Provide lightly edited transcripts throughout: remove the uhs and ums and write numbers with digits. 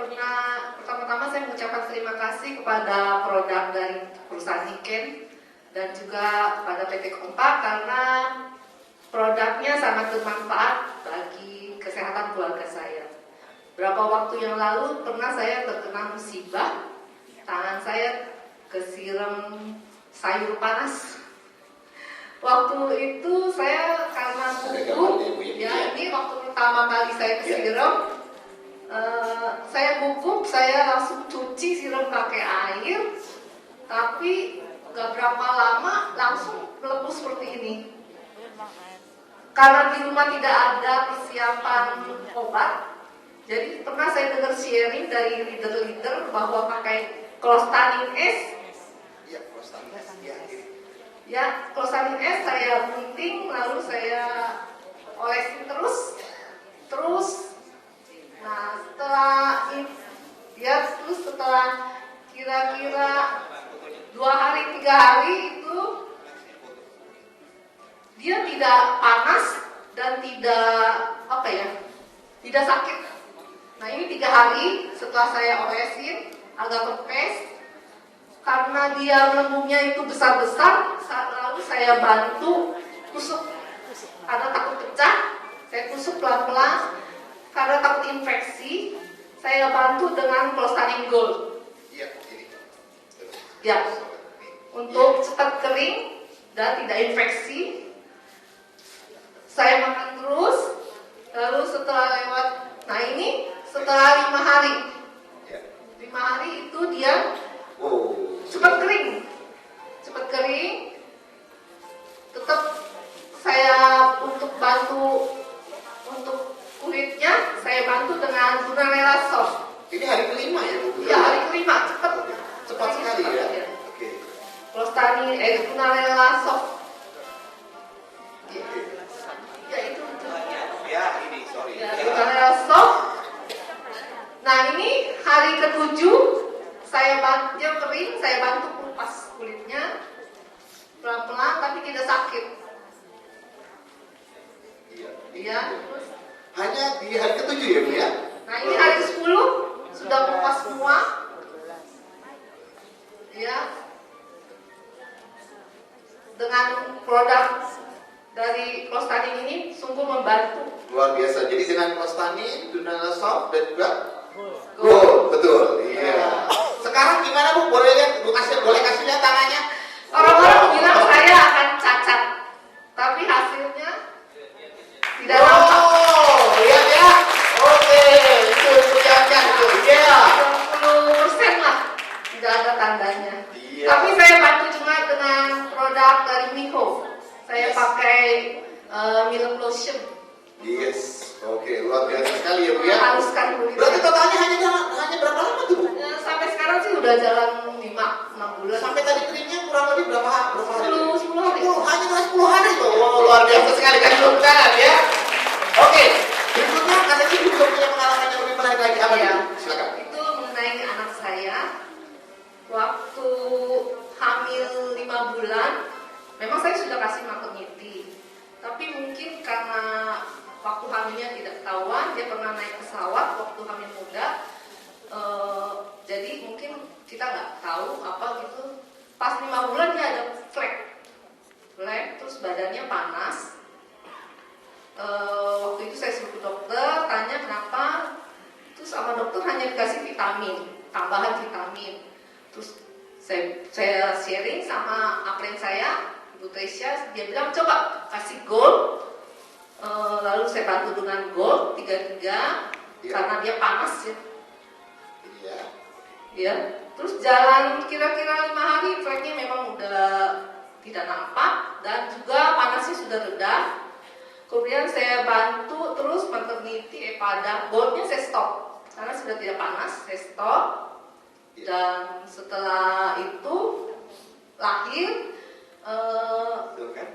pertama-tama saya mengucapkan terima kasih kepada produk dari perusahaan Niken dan juga kepada PT Kompak karena produknya sangat bermanfaat bagi kesehatan keluarga saya. Berapa waktu yang lalu pernah saya terkena musibah, tangan saya kesiram sayur panas. Waktu itu saya karena gugup, ya ini waktu pertama kali saya kesiram. Saya gugup, saya langsung cuci siram pakai air, tapi gak berapa lama langsung melepuh seperti ini. Karena di rumah tidak ada persiapan obat, jadi pernah saya dengar sharing dari leader-leader bahwa pakai Clostatin S. Ya, Clostatin S saya gunting, lalu saya olesin terus. Nah, setelah kira-kira 2 hari 3 hari itu dia tidak panas dan tidak sakit. Nah, ini 3 hari setelah saya olesin agak kempes karena dia lembungnya itu besar-besar, lalu saya bantu tusuk karena takut pecah, saya tusuk pelan-pelan. Karena takut infeksi, saya bantu dengan Clostatin Gold. Iya, ini. Ya, untuk cepat kering dan tidak infeksi. Saya makan terus, lalu setelah lewat, nah ini setelah 5 hari. 5 hari itu dia cepat kering. Tetap saya untuk bantu untuk kulitnya saya bantu dengan Dunarela Soft. Ini hari kelima ya, Bu? Ya, hari kelima, cepat sekali ya. Oke. Clostatin Dunarela Soft. Ya itu. Ya, ini sorry. Ya, Dunarela Soft. Nah, ini hari ke-7 saya bantu dia kering, saya bantu kupas kulitnya pelan-pelan tapi tidak sakit. Iya, terus hanya di hari ke-7 ya, Bu ya? nah, ini hari ke-10 sudah kupas semua. Ya. Dengan produk dari Clostatin ini sungguh membantu. Luar biasa. Jadi dengan Clostatin, Dunarela Soft dan juga Gold, betul. Iya. Sekarang gimana, Bu? Boleh kasih lihat tangannya? Orang-orang bilang saya akan cacat, tapi hasilnya tidak nampak. Lihat ya. Oke, itu lihatkan tuh. Iya. 20% lah, tidak ada tandanya. Iya. Tapi saya bantu juga dengan produk dari Miko. Saya pakai Milk Lotion. Yes. Oke, luar biasa sekali ya, Bu ya. Haluskan kulit. Berarti totalnya hanya berapa lama tuh, Bu? Sampai sekarang sih udah jalan 5-6 bulan. Sampai tadi keringnya kurang lebih berapa hari? 10 hari. Hanya 10 hari loh. Luar biasa sekali kan, Bu? Ya. Oke, berikutnya katanya juga punya pengalaman yang lebih menarik lagi. Apa ya, itu? Silakan. Itu mengenai anak saya. Waktu hamil 5 bulan, memang saya sudah kasih maternity. Tapi mungkin karena waktu hamilnya tidak ketahuan, dia pernah naik pesawat waktu hamil muda. Jadi mungkin kita nggak tahu apa gitu. Pas 5 bulan dia ada flek, terus badannya panas. Waktu itu saya suruh ke dokter, tanya kenapa, terus sama dokter hanya dikasih vitamin, tambahan vitamin. Terus saya sharing sama apren saya, Ibu Tresya, dia bilang coba kasih gold. Lalu saya bantu dengan gold 33 karena dia panas ya. Ya. Terus jalan kira-kira 5 hari, fleknya memang udah tidak nampak dan juga panasnya sudah reda. Kemudian saya bantu terus maternity pada goldnya saya stop karena sudah tidak panas, saya stop. Dan setelah itu lahir, kan?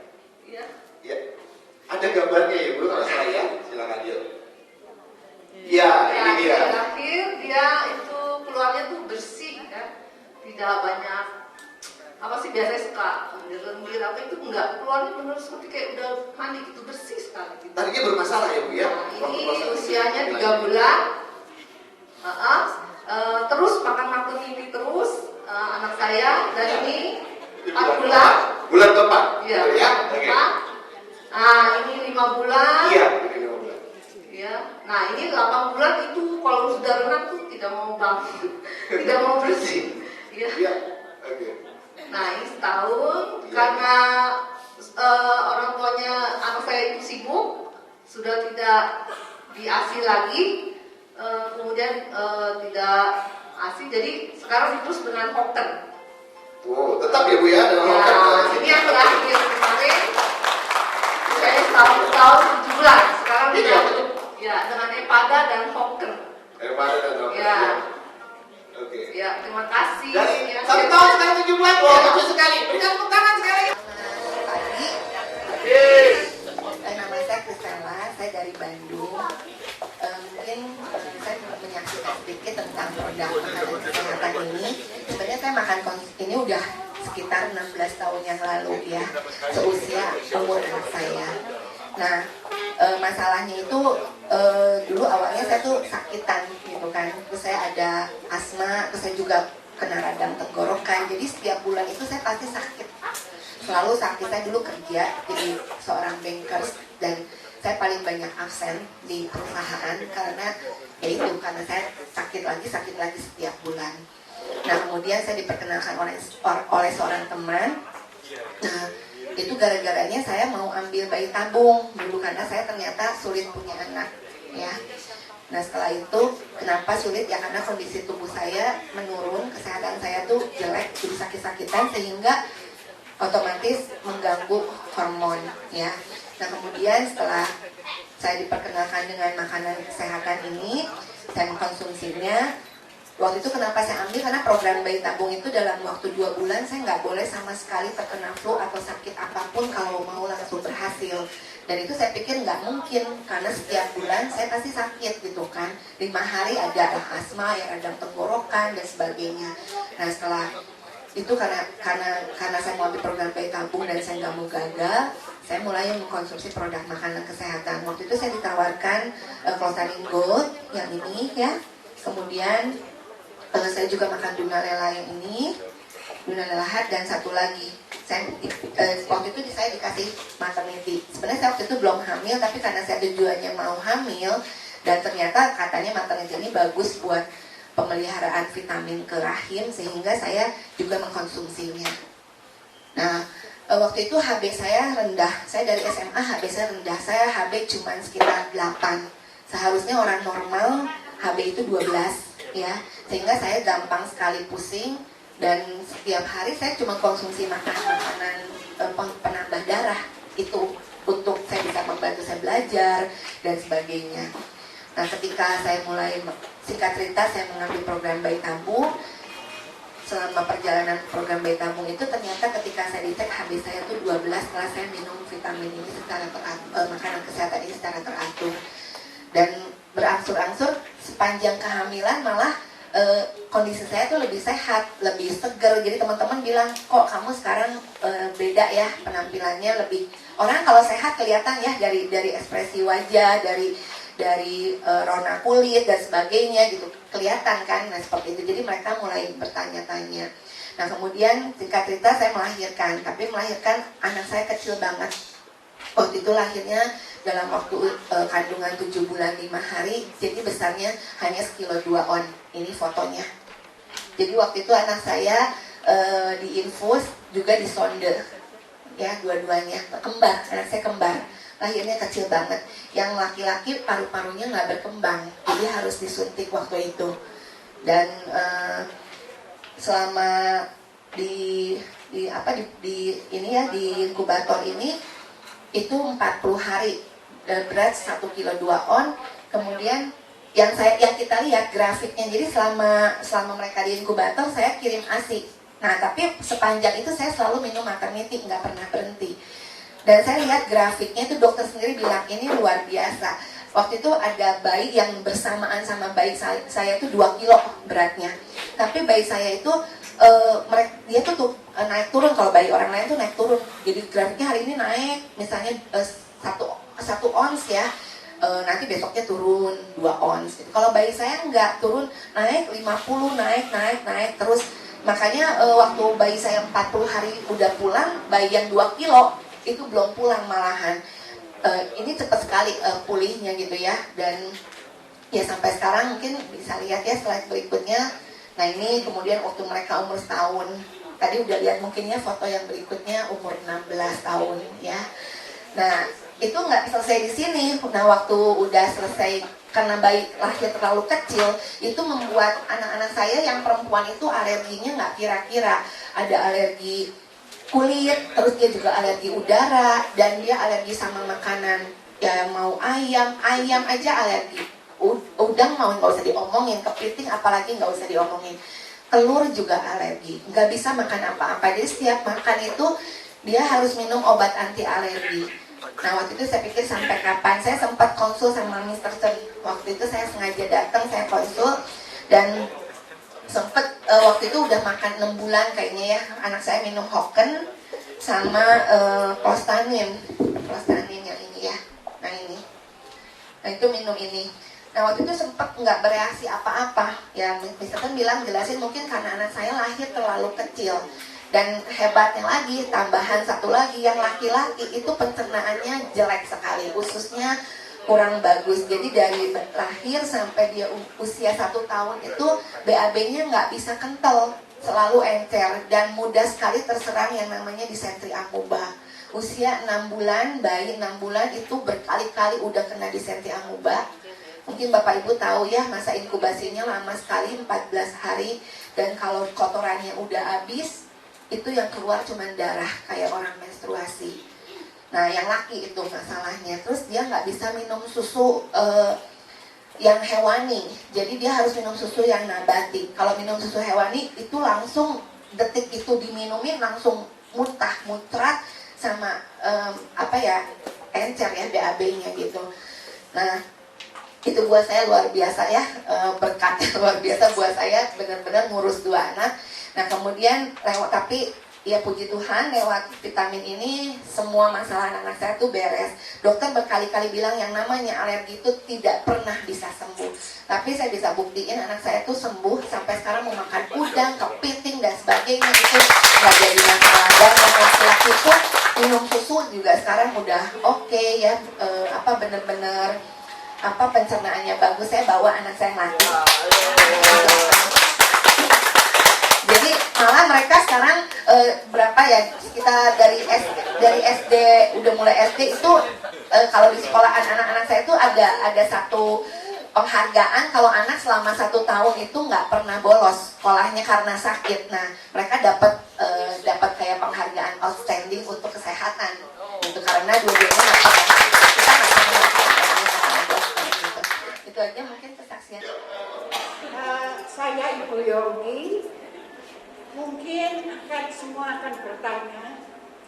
Ya. Ada gambarnya ya, Bu, kalau saya silakan yuk. Ya, ini dia. Lahir dia itu keluarnya tuh bersih ya, tidak banyak apa sih biasanya suka lendir apa itu enggak, keluarnya benar seperti kayak udah mandi gitu, bersih sekali gitu. Tadinya bermasalah ya, Bu ya? Nah, ini usianya 3 bulan. tidak mau bangun, tidak mau bersih. Ya. Iya. Oke. Nah, ini setahun karena orang tuanya anak saya itu sibuk, sudah tidak di-ASI lagi, kemudian tidak ASI, jadi sekarang terus dengan Hokten. Oh, tetap ya Bu ya dengan Ya, Hokten. ini yang terakhir kemarin saya tahun 7 bulan, sekarang Ini sudah apa? ya dengan Epada dan Hokten. Pada dan Hokten. Ya. Oke. Ya, terima kasih. Dari Ya, 1 tahun sekarang 7 bulan, wah lucu sekali. Berikan tepuk tangan sekali. Pagi, Yes. nama saya Krisela, saya dari Bandung. Mungkin saya menyaksikan sedikit tentang produk makanan kesehatan ini. Sebenarnya saya makan ini udah sekitar 16 tahun yang lalu ya, seusia umur anak saya. Nah, masalahnya itu dulu awalnya saya tuh sakitan gitu kan, terus saya ada asma, terus saya juga kena radang tenggorokan, jadi setiap bulan itu saya pasti sakit, selalu sakit. Saya dulu kerja jadi seorang bankers dan saya paling banyak absen di perusahaan karena ya itu, karena saya sakit lagi setiap bulan. Nah, kemudian saya diperkenalkan oleh seorang teman. Nah, itu gara-garanya saya mau ambil bayi tabung dulu karena saya ternyata sulit punya anak ya. Nah, setelah itu kenapa sulit ya, karena kondisi tubuh saya menurun, kesehatan saya tuh jelek, jadi sakit-sakitan sehingga otomatis mengganggu hormon ya. Nah, kemudian setelah saya diperkenalkan dengan makanan kesehatan ini, saya mengkonsumsinya. Waktu itu kenapa saya ambil, karena program bayi tabung itu dalam waktu 2 bulan saya nggak boleh sama sekali terkena flu atau sakit apapun kalau mau langsung berhasil. Dan itu saya pikir nggak mungkin, karena setiap bulan saya pasti sakit gitu kan. 5 hari ada asma, yang ada tenggorokan dan sebagainya. Nah, setelah itu karena saya mau ambil program bayi tabung dan saya nggak mau gagal, saya mulai mengkonsumsi produk makanan kesehatan. Waktu itu saya ditawarkan Closarin Gold yang ini ya. Kemudian saya juga makan Dunalela yang ini, Dunalela Hat, dan satu lagi saya waktu itu saya dikasih maternity. Sebenarnya saya waktu itu belum hamil, tapi karena saya tujuannya mau hamil dan ternyata katanya maternity ini bagus buat pemeliharaan vitamin ke rahim, sehingga saya juga mengkonsumsinya. Nah, waktu itu HB saya rendah. Saya dari SMA HB saya rendah. Saya HB cuma sekitar 8. Seharusnya orang normal HB itu 12 ya. Sehingga saya gampang sekali pusing dan setiap hari saya cuma konsumsi makanan penambah darah itu untuk saya bisa membantu saya belajar dan sebagainya. Nah, ketika saya mulai, singkat cerita, saya mengambil program bayi tabung. Selama perjalanan program bayi tabung itu ternyata ketika saya dicek HB saya tuh 12 setelah saya minum vitamin ini secara teratur, makanan kesehatan ini secara teratur. Dan berangsur-angsur sepanjang kehamilan malah kondisi saya tuh lebih sehat, lebih seger. Jadi teman-teman bilang, kok kamu sekarang beda ya penampilannya, lebih, orang kalau sehat kelihatan ya dari ekspresi wajah, dari rona kulit dan sebagainya gitu, kelihatan kan. Nah, seperti itu, jadi mereka mulai bertanya-tanya. Nah, kemudian singkat cerita saya melahirkan, tapi melahirkan anak saya kecil banget. Waktu itu lahirnya dalam waktu kandungan 7 bulan 5 hari, jadi besarnya hanya 1,2 kilo. Ini fotonya. Jadi waktu itu anak saya diinfus juga disonde, ya, dua-duanya kembar, anak saya kembar. Lahirnya kecil banget. Yang laki-laki paru-parunya nggak berkembang, jadi harus disuntik waktu itu. Dan selama di ini ya, di inkubator ini itu 40 hari, berat 1,2 kilo. Kemudian yang kita lihat grafiknya, jadi selama mereka di inkubator saya kirim ASI. Nah, tapi sepanjang itu saya selalu minum maternity, nggak pernah berhenti. Dan saya lihat grafiknya itu, dokter sendiri bilang ini luar biasa. Waktu itu ada bayi yang bersamaan sama bayi saya itu 2 kilo beratnya. Tapi bayi saya itu dia tuh naik turun. Kalau bayi orang lain tuh naik turun. Jadi grafiknya hari ini naik misalnya 1 ons ya. Nanti besoknya turun 2 ons. Kalau bayi saya enggak, turun naik 50, naik terus. Makanya waktu bayi saya 40 hari udah pulang, bayi yang 2 kilo itu belum pulang malahan. Ini cepat sekali pulihnya gitu ya. Dan ya sampai sekarang mungkin bisa lihat ya slide berikutnya. Nah ini kemudian waktu mereka umur setahun. Tadi udah lihat mungkinnya foto yang berikutnya umur 16 tahun ya. Nah itu nggak selesai di sini. Nah waktu udah selesai karena bayi lahir terlalu kecil, itu membuat anak-anak saya yang perempuan itu alerginya nggak kira-kira. Ada alergi kulit, terus dia juga alergi udara, dan dia alergi sama makanan. Ya mau ayam aja alergi. Udang mau nggak usah diomongin, kepiting apalagi nggak usah diomongin. Telur juga alergi, nggak bisa makan apa-apa. Jadi setiap makan itu dia harus minum obat anti alergi. Nah waktu itu saya pikir sampai kapan. Saya sempat konsul sama Mr. Chen. Waktu itu saya sengaja datang, saya konsul, dan sempat waktu itu udah makan 6 bulan kayaknya ya. Anak saya minum Hoken sama Prostanin yang ini ya. Nah ini, nah itu minum ini. Nah waktu itu sempat nggak bereaksi apa-apa. Ya misalkan bilang jelasin mungkin karena anak saya lahir terlalu kecil. Dan hebatnya lagi, tambahan satu lagi, yang laki-laki itu pencernaannya jelek sekali, ususnya kurang bagus. Jadi dari lahir sampai dia usia 1 tahun itu BAB-nya nggak bisa kental, selalu encer dan mudah sekali terserang yang namanya disentri amuba. Usia 6 bulan, bayi 6 bulan itu berkali-kali udah kena disentri amuba. Mungkin Bapak Ibu tahu ya, masa inkubasinya lama sekali, 14 hari. Dan kalau kotorannya udah habis, itu yang keluar cuma darah kayak orang menstruasi. Nah yang laki itu masalahnya. Terus dia nggak bisa minum susu yang hewani. Jadi dia harus minum susu yang nabati. Kalau minum susu hewani itu langsung detik itu diminumin langsung muntrat sama encer ya BAB-nya gitu. Nah itu buat saya luar biasa ya, berkatnya luar biasa buat saya, benar-benar ngurus 2 anak. Nah kemudian tapi ya puji Tuhan lewat vitamin ini semua masalah anak saya tuh beres. Dokter berkali-kali bilang yang namanya alergi itu tidak pernah bisa sembuh. Tapi saya bisa buktiin anak saya tuh sembuh, sampai sekarang mau makan udang, kepiting dan sebagainya itu nggak jadi masalah. Dan yang laki-laki pun minum susu juga sekarang udah oke ya, bener-bener pencernaannya bagus. Saya bawa anak saya laki. Jadi malah mereka sekarang berapa ya, kita dari SD udah mulai SD itu kalau di sekolahan anak-anak saya itu ada satu penghargaan kalau anak selama 1 tahun itu nggak pernah bolos sekolahnya karena sakit. Nah mereka dapat kayak penghargaan outstanding untuk kesehatan itu karena dua-duanya nggak pernah sakit. Kita nggak pernah gitu. Itu aja mungkin kesaksian. Saya Ibu Yogi. Mungkin semua akan bertanya,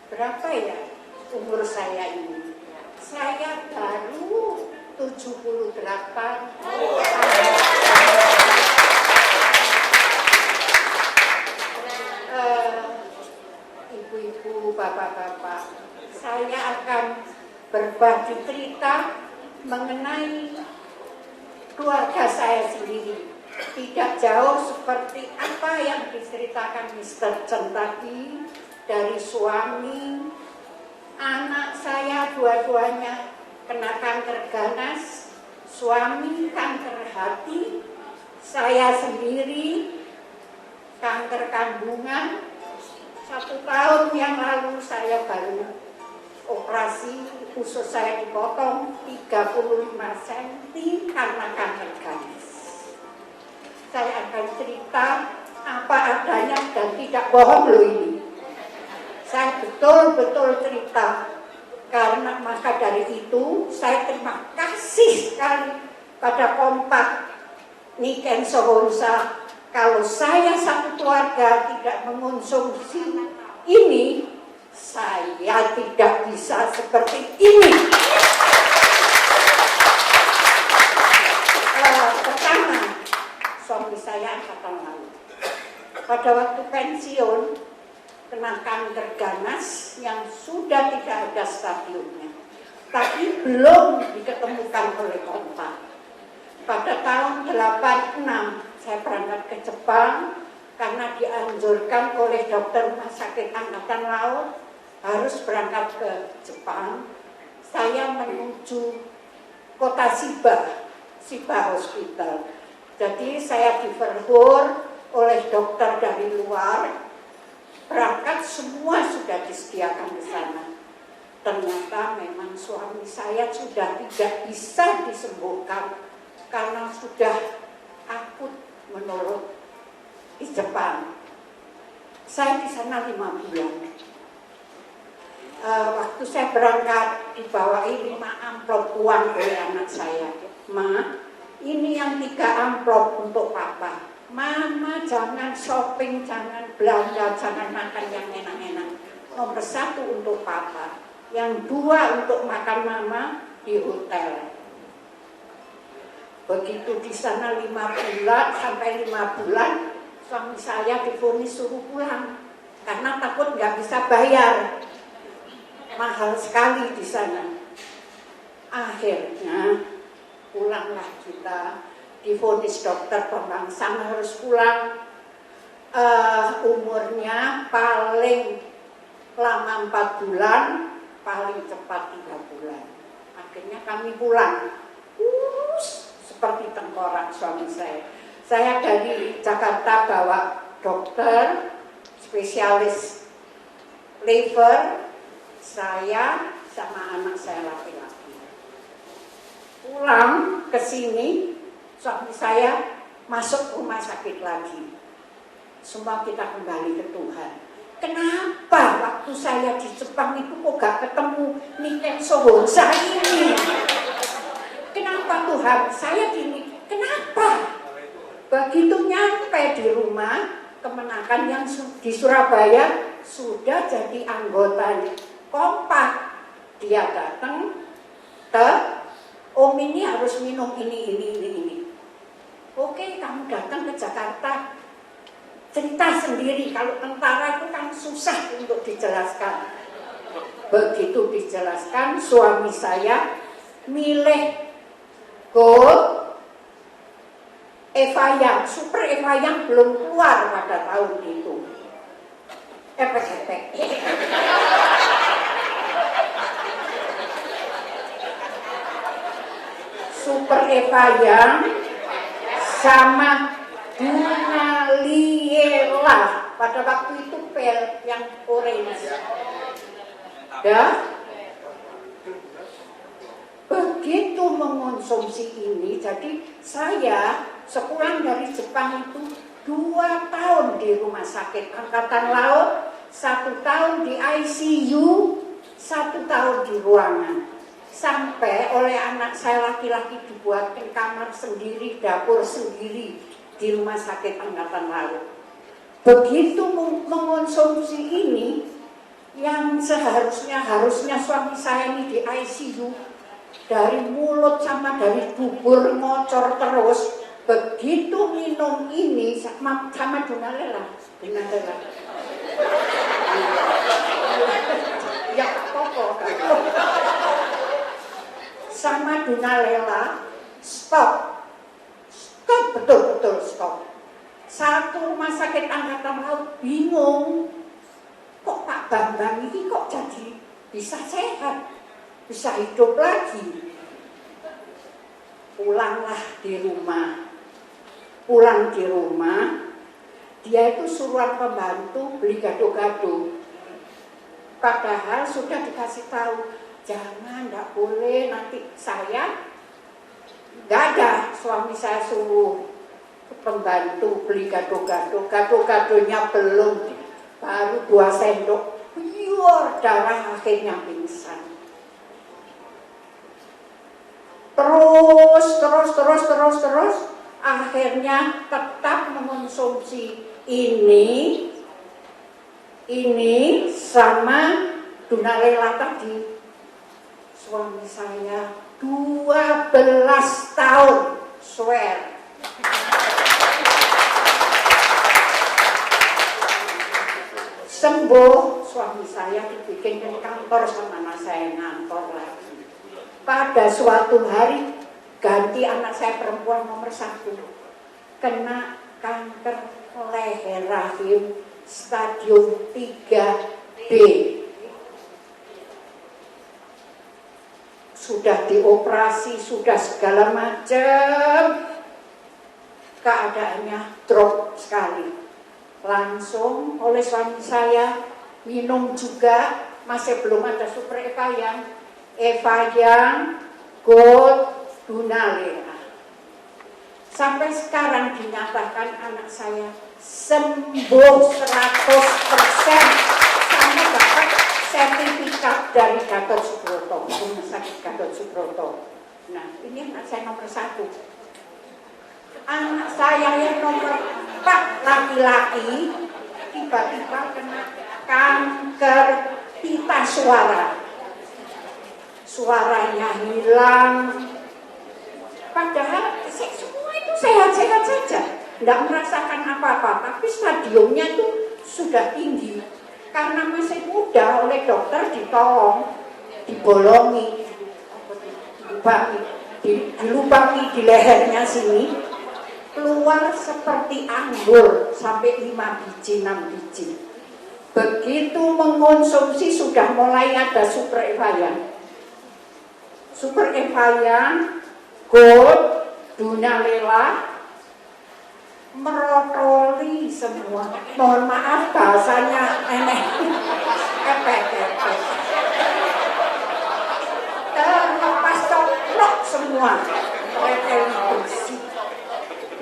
berapa ya umur saya ini? Saya baru 78. Ibu-ibu, bapak-bapak, saya akan berbagi cerita mengenai keluarga saya sendiri. Tidak jauh seperti apa yang diceritakan Mr. Chen tadi, dari suami, anak saya dua-duanya kena kanker ganas, suami kanker hati, saya sendiri kanker kandungan. 1 tahun yang lalu saya baru operasi, usus saya dipotong 35 cm karena kanker ganas. Saya akan cerita apa adanya dan tidak bohong loh ini. Saya betul-betul cerita. Karena maka dari itu saya terima kasih sekali pada Kompak Niken Sohonsa. Kalau saya satu keluarga tidak mengonsumsi ini, saya tidak bisa seperti ini. Pertama, suami saya angkatan lalu. Pada waktu pensiun, kena kanker ganas yang sudah tidak ada stadiumnya, tapi belum diketemukan oleh Kompak. Pada tahun 86, saya berangkat ke Jepang karena dianjurkan oleh dokter rumah sakit angkatan laut harus berangkat ke Jepang. Saya menuju kota Shiba. Sipa Hospital. Jadi saya diverbur oleh dokter dari luar, berangkat semua sudah disediakan di sana. Ternyata memang suami saya sudah tidak bisa disembuhkan karena sudah akut menurut di Jepang. Saya di sana 5 bulan. Waktu saya berangkat dibawahi 5 amplop uang oleh anak saya. Ma, ini yang 3 amplop untuk papa. Mama jangan shopping, jangan belanja, jangan makan yang enak-enak. Nomor 1 untuk papa, yang 2 untuk makan mama di hotel. Begitu di sana 5 bulan, sampai 5 bulan, suami saya divonis suruh pulang karena takut nggak bisa bayar, mahal sekali di sana. Akhirnya pulanglah kita, divonis dokter pembangsang harus pulang. Umurnya paling lama 4 bulan, paling cepat 3 bulan. Akhirnya kami pulang. Seperti tengkorak suami saya. Saya dari Jakarta bawa dokter spesialis liver, saya sama anak saya laki-laki. Pulang ke sini, suami saya masuk rumah sakit lagi. Semua kita kembali ke Tuhan. Kenapa waktu saya di Jepang itu kok gak ketemu Niken Sohonsa ini? Kenapa Tuhan? Saya gini, kenapa? Begitu nyampe di rumah, kemenakan yang di Surabaya sudah jadi anggota kompak. Dia datang ke, Om ini harus minum ini. Oke, kamu datang ke Jakarta, cerita sendiri. Kalau tentara itu kan susah untuk dijelaskan. Begitu dijelaskan, suami saya milih Gold Eva Yang, Super Eva Yang belum keluar pada tahun itu. Efek-efek. Super Eva Yang sama Dunaliela pada waktu itu pel yang orange. Ya. Begitu mengonsumsi ini, jadi saya sepulang dari Jepang itu 2 tahun di rumah sakit Angkatan Laut, 1 tahun di ICU, 1 tahun di ruangan. Sampai oleh anak saya laki-laki dibuatkan kamar sendiri, dapur sendiri di rumah sakit Angkatan Laut. Begitu mengonsumsi ini, yang harusnya suami saya ini di ICU, dari mulut sama dari dubur ngocor terus. Begitu minum ini sama Dunaliela. Ya apa-apa. Sama Dunaliela, stop, betul-betul stop. Satu rumah sakit Angkatan Laut bingung, kok Pak Bambang ini kok jadi bisa sehat, bisa hidup lagi. Pulanglah di rumah. Pulang di rumah, dia itu suruhan pembantu beli gado-gado. Padahal sudah dikasih tahu, jangan, tidak boleh, nanti saya nggak ada. Suami saya suruh pembantu beli gado-gado. Gado-gadonya belum, baru 2 sendok, biar darah akhirnya pingsan. Terus, akhirnya tetap mengonsumsi ini sama Dunaliela tadi. Suami saya 12 tahun, swear. Sembuh, suami saya dibikin di kantor sama anak saya ngantor lagi. Pada suatu hari ganti anak saya perempuan nomor 1 kena kanker leher rahim stadium 3B. Sudah sudah dioperasi, sudah segala macam, keadaannya drop sekali. Langsung oleh suami saya minum juga, masih belum ada super Evayang, Gold, Dunalea. Sampai sekarang dinyatakan anak saya sembuh 100%, sampai dapat sertifikat dari Gatot Subroto, Rumah Sakit Gatot Subroto. Nah, ini anak saya nomor 1. Anak saya yang nomor 4 laki-laki tiba-tiba kena kanker pita suara. Suaranya hilang. Padahal semua itu sehat-sehat saja, tidak merasakan apa-apa, tapi stadiumnya itu sudah tinggi. Karena masih muda, oleh dokter ditolong, dibolongi, dilubangi di lehernya sini, keluar seperti anggur sampai 5 biji, 6 biji. Begitu mengonsumsi sudah mulai ada super Evayang. Super Evayang, Gold, Dunalela, merotoli semua. Mohon maaf bahasanya aneh. Epek-epek. Terlepas coplok semua. Bersih.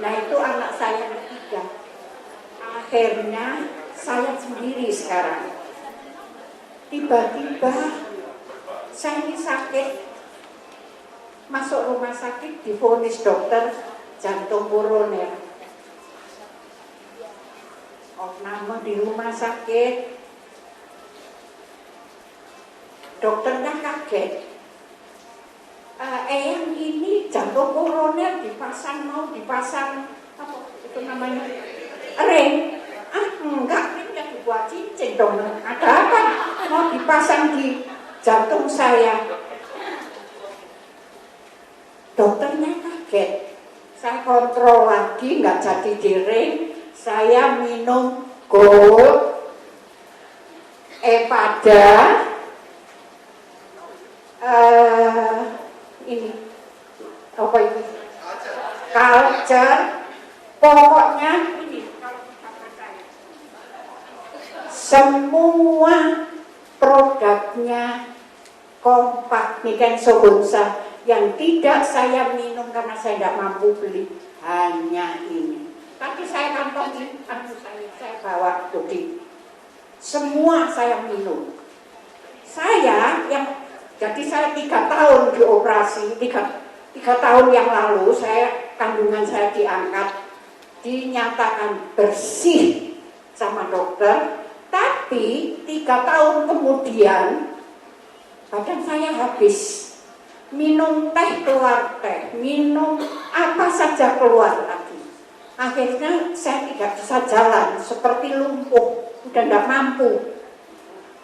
Nah itu anak saya yang ketiga. Akhirnya saya sendiri sekarang. Tiba-tiba saya ini sakit. Masuk rumah sakit, divonis dokter jantung koroner. Nama di rumah sakit, dokternya kaget. Yang ini jantung koroner mau dipasang apa itu namanya ring. Enggak, ringnya dibuat cincin dong. Ada apa? Mau dipasang di jantung saya. Dokternya kaget. Saya kontrol lagi, nggak jadi di ring. Saya minum Gold, Epada, ini apa itu? Culture. Pokoknya ini kalau kita percaya, semua produknya kompak Niken Sobonsa. Yang tidak saya minum karena saya tidak mampu beli hanya ini. Tapi saya kantongin, saya bawa Dodi. Semua saya minum. Saya jadi saya 3 tahun dioperasi, 3 tahun yang lalu kandungan saya diangkat, dinyatakan bersih sama dokter. Tapi 3 tahun kemudian badan saya habis. Minum teh keluar teh, minum apa saja keluar lagi. Akhirnya saya tidak bisa jalan, seperti lumpuh, sudah tidak mampu.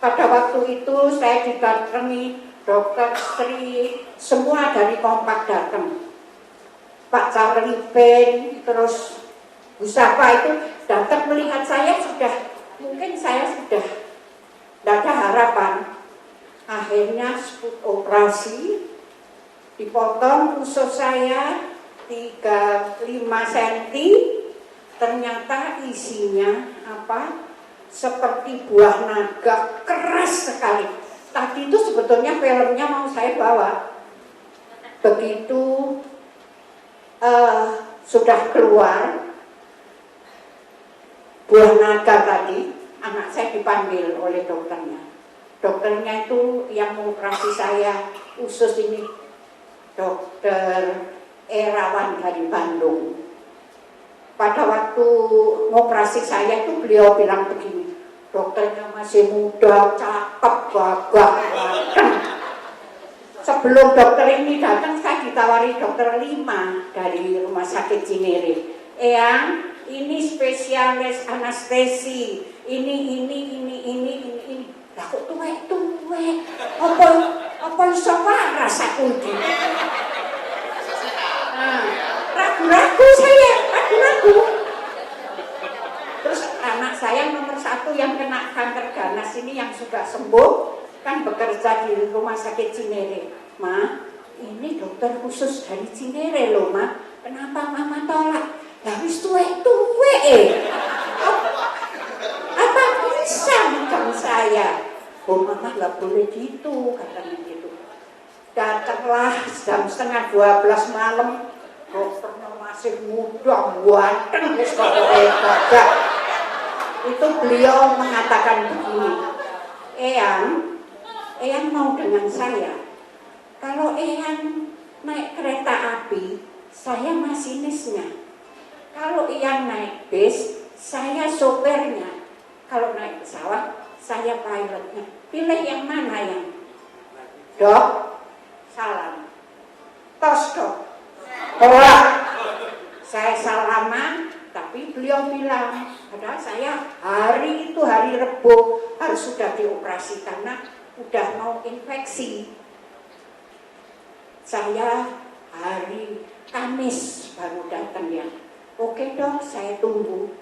Pada waktu itu saya didatangi dokter Sri, semua dari kompak datang. Pak Charlie Ben, terus Bu Sapa itu datang melihat saya mungkin saya sudah tidak ada harapan. Akhirnya operasi, dipotong usus saya 5 cm, ternyata isinya apa? Seperti buah naga, keras sekali. Tadi itu sebetulnya filmnya mau saya bawa. Begitu sudah keluar buah naga tadi, anak saya dipanggil oleh dokternya. Dokternya itu yang mengoperasi saya usus ini, Dokter Erawan dari Bandung. Pada waktu ngoperasi saya itu beliau bilang begini, dokternya masih muda, cakep, gagah, ganteng. Sebelum dokter ini datang, saya ditawari dokter 5 dari Rumah Sakit Cinere. Eyang, ini spesialis anestesi, ini. Lah kok tuwek. Apa iso waras aku iki? Ragu-ragu saya. Terus anak saya nomor 1 yang kena kanker ganas ini yang sudah sembuh, kan bekerja di Rumah Sakit Cinere. Ma, ini dokter khusus dari Cinere loh, Ma. Kenapa Mama tolak? Habis tuwe-tuwe apa bisa macam saya? Oh Mama nggak boleh gitu, katanya gitu. Datanglah jam 11:30 malam, dokternya masih muda, ganteng, wis kok gagah. Itu beliau mengatakan begini, Eyang mau dengan saya. Kalau Eyang naik kereta api, saya masinisnya. Kalau Eyang naik bis, saya sopirnya. Kalau naik pesawat, saya pilotnya. Pilih yang mana yang? Dok, salam. Tos dok. Tolak. Saya salaman, tapi beliau bilang, padahal saya hari Rebo harus sudah dioperasi karena udah mau infeksi. Saya hari Kamis baru datang ya. Oke dok, saya tunggu.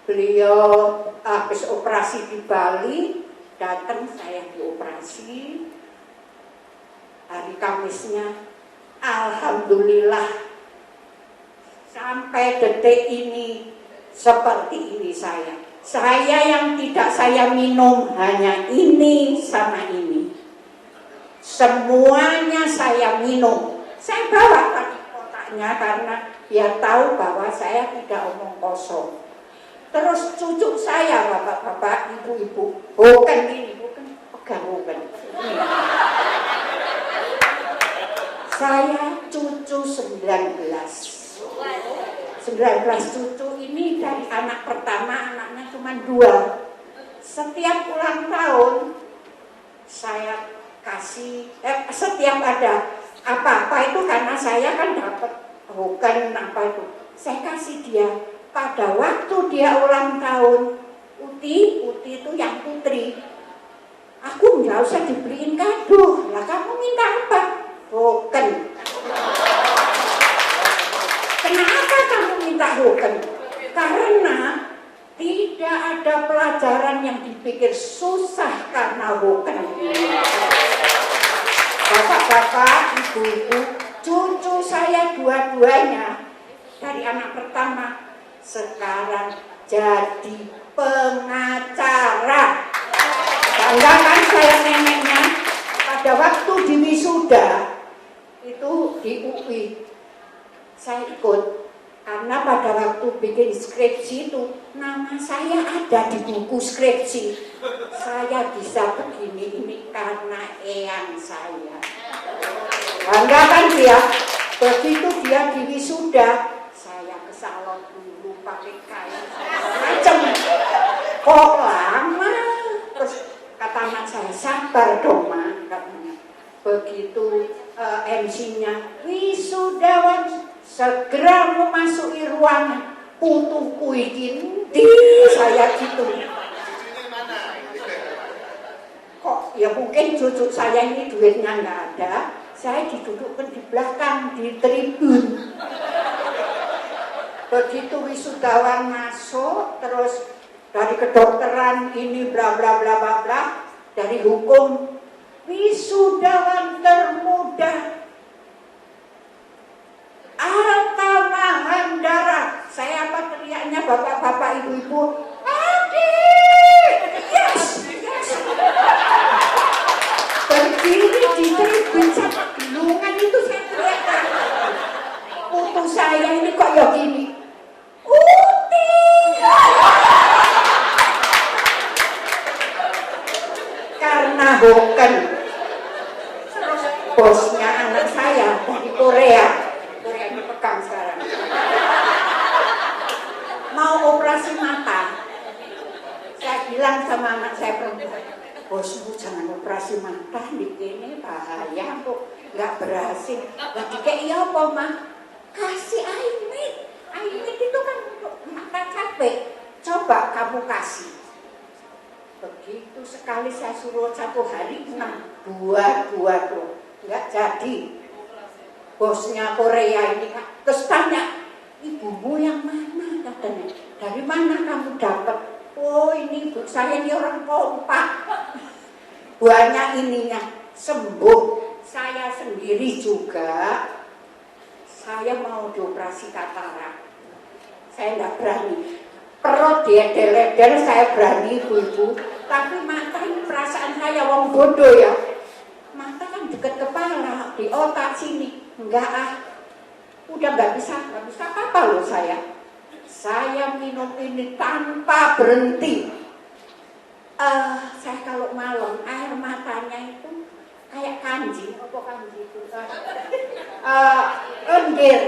Beliau habis operasi di Bali, datang saya dioperasi. Hari Kamisnya, alhamdulillah sampai detik ini seperti ini saya. Saya yang tidak saya minum hanya ini sama ini. Semuanya saya minum. Saya bawa tadi kotaknya karena dia tahu bahwa saya tidak omong kosong. Terus cucu saya, bapak-bapak, ibu-ibu, bukan ini, bukan pegang bukan. Saya cucu 19 cucu ini dari anak pertama, anaknya cuma 2. Setiap ulang tahun saya kasih, setiap ada apa-apa itu karena saya kan dapat bukan apa itu, saya kasih dia. Pada waktu dia ulang tahun, Uti itu yang putri, aku nggak usah dibeliin kado. Lah kamu minta apa? Bukan. Kenapa kamu minta bukan? Karena tidak ada pelajaran yang dipikir susah karena bukan. Bapak-bapak, ibu-ibu, cucu saya dua-duanya dari anak pertama sekarang jadi pengacara. Banggakan saya neneknya pada waktu di wisuda itu di UI. Saya ikut karena pada waktu bikin skripsi itu nama saya ada di buku skripsi. Saya bisa begini ini karena eyang saya. Banggakan dia. Begitu dia di wisuda, saya ke salon dulu pakai kain macam. Kok lama? Terus kata anak saya, sabar dong Ma, katanya. Begitu MC-nya, wisudawan segera memasuki ruangan, putuku ikin di saya gitu. Kok ya mungkin cucu saya ini duitnya nggak ada, saya didudukkan di belakang di tribun. Begitu wisudawan masuk, terus dari kedokteran ini bla bla bla bla bla, dari hukum wisudawan termuda Arta Mahandara. Saya apa teriaknya bapak-bapak ibu-ibu? Adik! Yes! Berdiri di tribun sama gelungan itu saya teriakkan. Putu saya ini kok ya gini. Uti! Karena bukan. Terus bosnya anak saya dari Korea ini pegang sekarang. Mau operasi mata. Saya bilang sama anak saya perempuan, bosmu jangan operasi mata di sini bahaya kok, nggak berhasil. Lagi kayak iya apa mah? Kasih Aimit. Aimit itu kan untuk mata capek. Coba kamu kasih. Begitu sekali saya suruh 1 hari 6, 2 tuh nggak jadi. Bosnya Korea ini terus tanya, ibumu yang mana katanya? Dari mana kamu dapat? Oh ini ibu saya ini orang kompak. Banyak ininya sembuh. saya sendiri juga, saya mau dioperasi katarak. Saya nggak berani. Perut diedel-edel saya berani ibu-ibu. Tapi mata ini perasaan saya wong bodoh ya. Mata kan dekat kepala, di otak sini. Enggak ah. Udah nggak bisa apa-apa loh saya. Saya minum ini tanpa berhenti. Saya kalau malam air matanya itu kayak kanji, apa kanji itu? Lendir.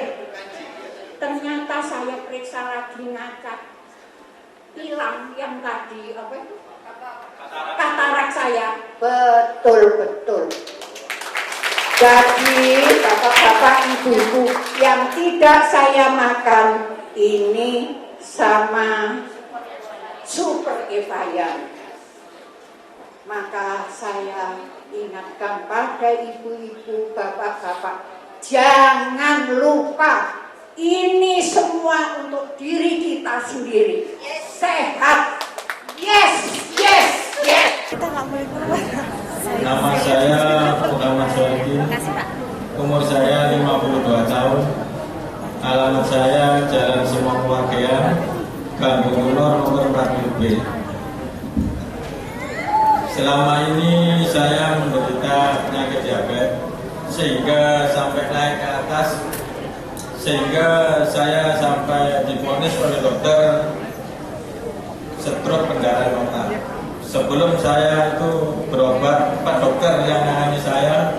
Ternyata saya periksa lagi ngacak, hilang yang tadi apa itu? Katarak saya. Betul. Jadi bapak-bapak ibu-ibu yang tidak saya makan ini sama super Evayan. Maka saya ingatkan pada ibu-ibu, bapak-bapak, jangan lupa ini semua untuk diri kita sendiri. Sehat. Yes. Kita nggak boleh keluar. Nama saya Muhammad Solihin. Umur saya 52 tahun. Alamat saya Jalan Simon Wagean, Bandung Ulor, nomor 40B. Selama ini saya menderita penyakit diabetes sehingga sampai naik ke atas, sehingga saya sampai divonis oleh dokter stroke pendarahan otak. Sebelum saya itu berobat, 4 dokter yang menangani saya.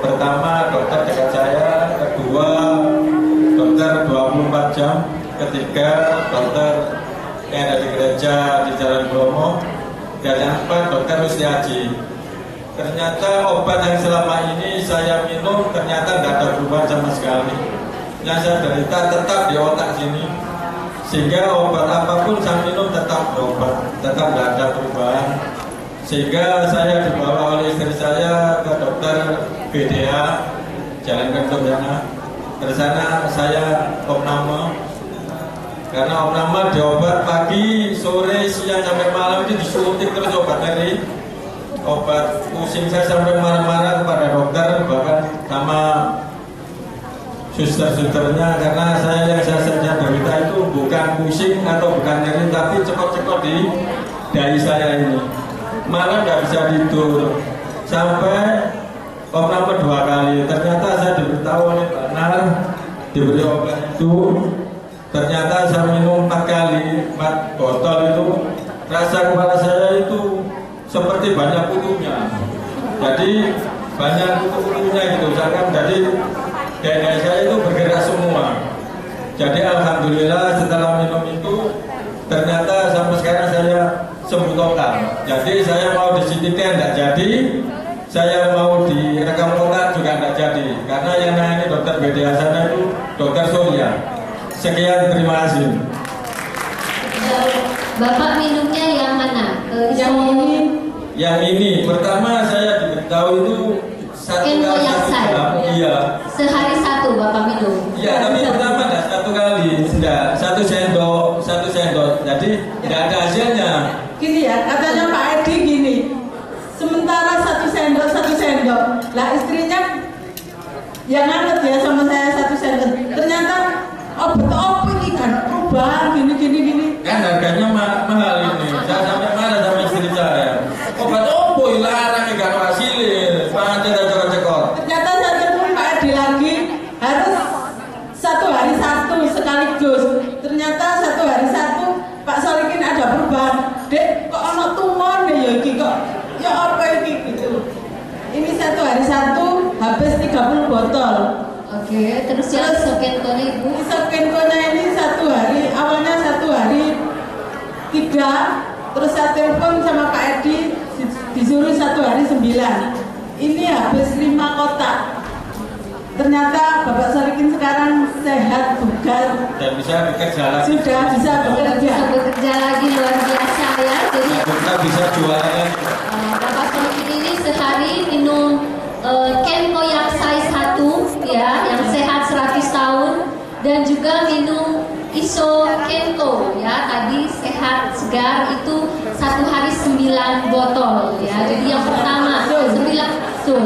Pertama dokter dekat saya, kedua dokter 24 jam, ketiga dokter yang ada di gereja di Jalan Bromo, dan yang keempat dokter Ustiaji. Ternyata obat yang selama ini saya minum ternyata tidak ada perubahan sama sekali. Yang saya derita tetap di otak sini, sehingga obat apapun saya minum tetap berobat, tetap tidak ada perubahan. Sehingga saya dibawa oleh istri saya ke dokter BDA Jalan Kentung-Yana. Dari sana saya opname, karena opname diobat pagi, sore, siang sampai malam itu disuntik terus obat nyeri, obat pusing. Saya sampai marah-marah kepada dokter, bahkan sama suster-susternya, karena yang saya derita itu bukan pusing atau bukan nyeri, tapi cekot-cekot di dahi saya ini, malah nggak bisa tidur. Sampai opname 2 kali. Ternyata saya diberitahu oleh benar diberi obat itu. Ternyata saya minum 4 kali, 4 botol itu. Rasa kepala saya itu seperti banyak kutunya. Jadi banyak kutu-kutunya gitu. Jadi dada saya itu bergerak semua. Jadi alhamdulillah setelah minum itu ternyata sampai sekarang saya sembuh total. Jadi saya mau di CT tidak jadi, saya mau direkam otak juga tidak jadi, karena yang nangani dokter BDA sana itu dokter Surya. Sekian, terima kasih. Bapak minumnya yang mana? Yang ini pertama saya diberitahu itu 1 kali 1 jam. Iya. Sehari 1 Bapak minum. Iya, tapi pertama tidak 1 kali, tidak 1 sendok. Jadi tidak ada hasilnya. Gini ya, katanya Pak Edi gini, sementara 1 sendok, lah istrinya yang nganget ya sama saya 1 sendok. Ternyata obat ini kan perubahan gini. Kan harganya mahal ini. Saya sampai marah sama istri saya. Obat opo larang gak hasilin, pancen aja cekot. Ternyata saya ketemu Pak Edi lagi, harus 1 hari 1 sekaligus. Ternyata 1 hari 1 Pak Solihin ada perubahan. Dek, kok ono tumor nih ya iki kok. Ya apa iki gitu. Ini 1 hari 1 habis 30 botol. Oke, terus yang Sokentonya Ibu? Sokentonya ini 1 hari, awalnya 1 hari 3, terus saya telepon sama Pak Edi disuruh 1 hari 9. Ini habis 5 kotak. Ternyata Bapak Solihin sekarang sehat, bugar, dan bisa bekerja lagi. sudah bisa bekerja. Bisa bekerja lagi, luar biasa ya. Jadi Kita bisa jualan. Bapak Solihin ini sehari minum Kenko yang size 1 ya, yang sehat 100 tahun, dan juga minum Iso Kenko ya, tadi sehat segar itu 1 hari 9 botol ya. Jadi yang pertama 9 betul.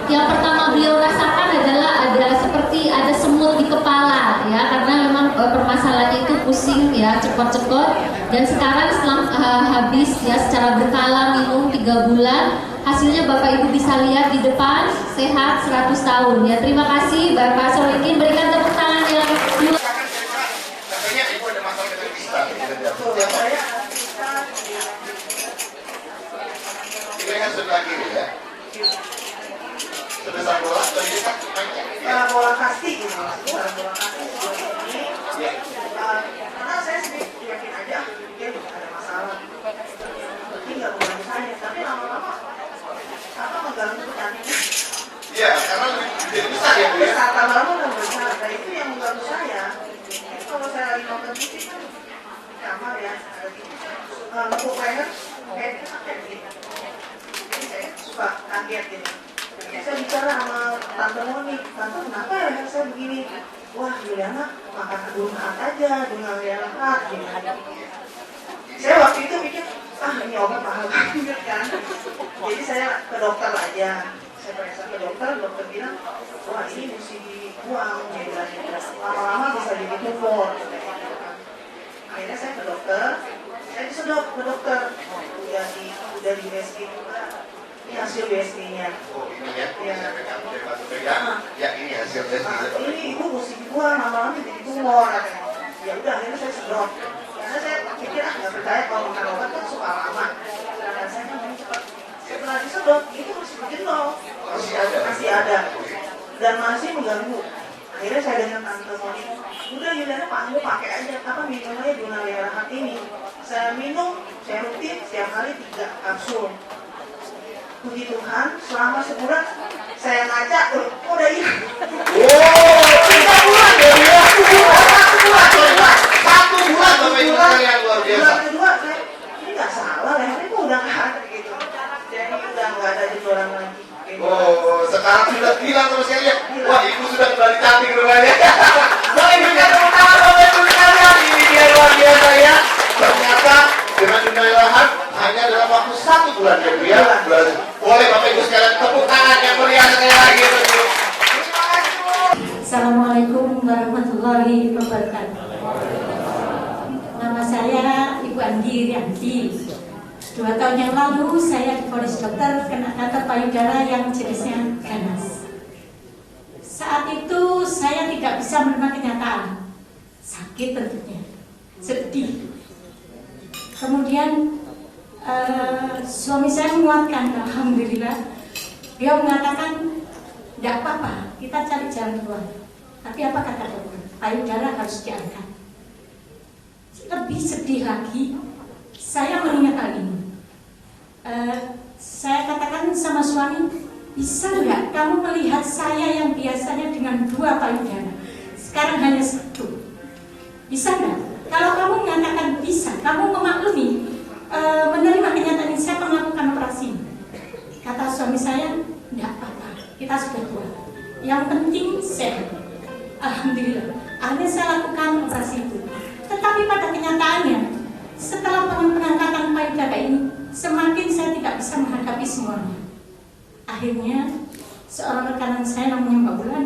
Yang pertama beliau rasakan adalah seperti ada semut di kepala ya, karena memang permasalahannya itu pusing ya, cekot-cekot. Dan sekarang setelah habis ya secara berkala minum 3 bulan, hasilnya Bapak Ibu bisa lihat di depan, sehat 100 tahun ya. Terima kasih Bapak Solikin, berikan tepuk tangan yang luar. Katanya ibu ada masalah dengan kista. Ini sebelah kiri ya. Sebesar bola, jadi kan bola kasti gitu, bola kasti seperti ini. Karena saya sendiri yakin aja dia ada masalah. Tapi nggak mengganggu saya, tapi lama-lama apa mengganggu cantiknya? iya, karena lebih besar ya Bu ya. Besar, lama-lama udah besar. Nah itu yang mengganggu saya. Jadi kalau saya lagi nonton TV kan di kamar ya, ada TV, nonton player, kayak gitu. Jadi saya suka kaget gitu. Saya bicara sama Tante Moni, Tante kenapa ya leher saya begini? Wah Juliana makan adunan aja dengan leher gitu. Saya waktu itu mikir, ini obat mahal banget kan. Jadi saya ke dokter aja. Saya periksa ke dokter bilang, wah ini mesti dibuang. Lama-lama bisa jadi tumor. Akhirnya saya ke dokter, saya disedot ke dokter. Udah di USG juga. Ini hasil BSG-nya. Oh ini ya, ya. Ya ini hasil BSG. Ini ibu mesti dibuang, lama-lama jadi tumor. Ya udah, akhirnya saya sedot. Karena saya pikir nggak percaya kalau makan obat kan suka lama. Dan saya kan cepat. Setelah disedot, itu masih berjenol. Masih ada. Dan masih mengganggu. Akhirnya saya dengan Tante Moni, udah Juliana kamu pakai aja, minum aja Juliana Rahat ini. Saya minum, saya rutin setiap hari 3 kapsul. Puji Tuhan, selama sebulan saya ngaca, udah hilang. Wow, 3 bulan ya ya. 1 bulan Bapak Ibu sekalian, luar biasa. Bulan kedua saya, ini nggak salah, lehernya kok udah nggak ada gitu. Jadi udah nggak ada jendoran lagi. Oh, sekarang sudah bilang sama saya, wah ibu sudah kembali cantik rumahnya. Bapak Ibu kan tepuk tangan Bapak Ibu sekalian, ini dia luar biasa ya. Ternyata dengan dunia lahan hanya dalam waktu 1 bulan ya Bu ya. Boleh Bapak Ibu sekalian tepuk tangan yang meriah sekali lagi Bapak Ibu. Assalamualaikum warahmatullahi wabarakatuh. Nama saya Ibu Andi Rianti. 2 tahun yang lalu saya divonis dokter kena kanker payudara yang jenisnya ganas. Saat itu saya tidak bisa menerima kenyataan. Sakit tentunya, sedih. Kemudian suami saya menguatkan, alhamdulillah. Dia mengatakan, tidak apa-apa, kita cari jalan keluar. Tapi apa kata dokter? Payudara harus diangkat. Lebih sedih lagi, saya mengingat hal ini. Saya katakan sama suami, bisa nggak kamu melihat saya yang biasanya dengan 2 payudara, sekarang hanya 1? Bisa nggak? Kalau kamu mengatakan bisa, kamu memaklumi, menerima kenyataan ini, saya melakukan operasi. Kata suami saya, tidak apa-apa, kita sudah kuat. Yang penting sehat. Alhamdulillah. Akhirnya saya lakukan operasi itu. Tetapi pada kenyataannya, setelah pengangkatan payudara ini, semakin saya tidak bisa menghadapi semuanya. Akhirnya, seorang rekanan saya namanya Mbak Bulan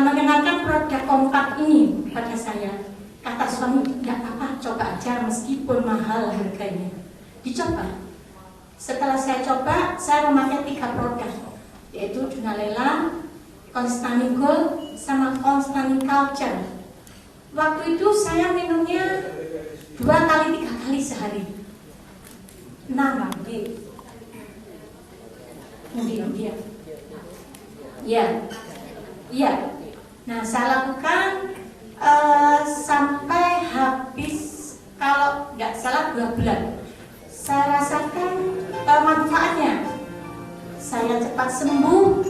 mengenalkan produk kompak ini pada saya. Kata suami, tidak apa-apa, coba aja meskipun mahal harganya. Dicoba. Setelah saya coba, saya memakai 3 produk, yaitu Dunalela, Constani Gold, sama Constani Culture. Waktu itu saya minumnya 2 kali 3 kali sehari. Nama mungkin dia. Ya. Nah, saya lakukan sampai habis, kalau tidak salah 2 bulan. Saya rasakan manfaatnya. Saya cepat sembuh.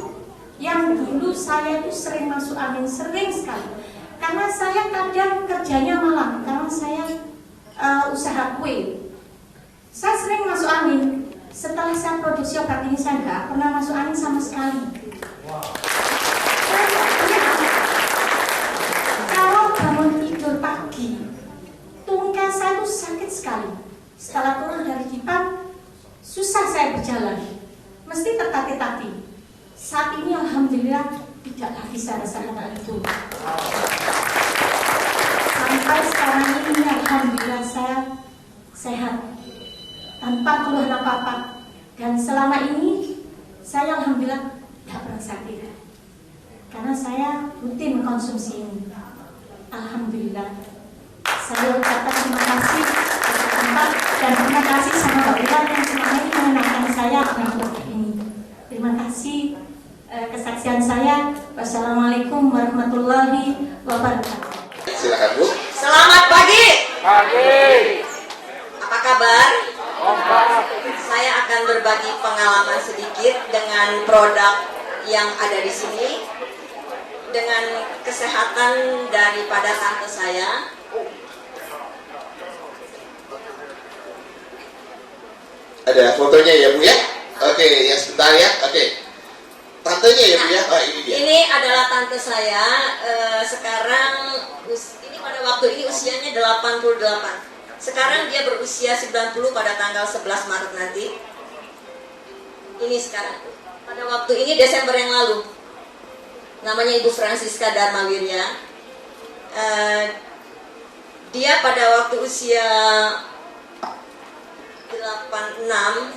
Yang dulu saya itu sering masuk angin, sering sekali. Karena saya kadang kerjanya malam, karena saya usaha kue. Saya sering masuk angin. Setelah saya produksi obat ini, saya nggak pernah masuk angin sama sekali. Kalau bangun tidur pagi, tungkai saya itu sakit sekali. Setelah turun dari dipan, susah saya berjalan, mesti tertatih-tatih. Saat ini alhamdulillah tidak lagi saya rasakan hal itu. Sampai sekarang ini alhamdulillah saya sehat tanpa keluhan apa-apa. Dan selama ini saya alhamdulillah tidak pernah sakit. Karena saya rutin mengkonsumsi ini. Alhamdulillah. Saya ucapkan terima kasih dan terima kasih sama Mbak Wilan yang selama ini mengenalkan saya dengan produk ini. Terima kasih kesaksian saya. Wassalamualaikum warahmatullahi wabarakatuh. Silakan Bu. Selamat pagi. Pagi. Apa kabar? Saya akan berbagi pengalaman sedikit dengan produk yang ada di sini, dengan kesehatan daripada tante saya. Ada fotonya ya Bu ya? Oke, ya sebentar ya. Oke. Tantenya ya Bu ya? Oh, ini dia. Ini adalah tante saya. Sekarang ini pada waktu ini usianya 88. Sekarang dia berusia 90 pada tanggal 11 Maret nanti. Ini sekarang. Pada waktu ini Desember yang lalu. Namanya Ibu Francisca Dharmawirya. Dia pada waktu usia 86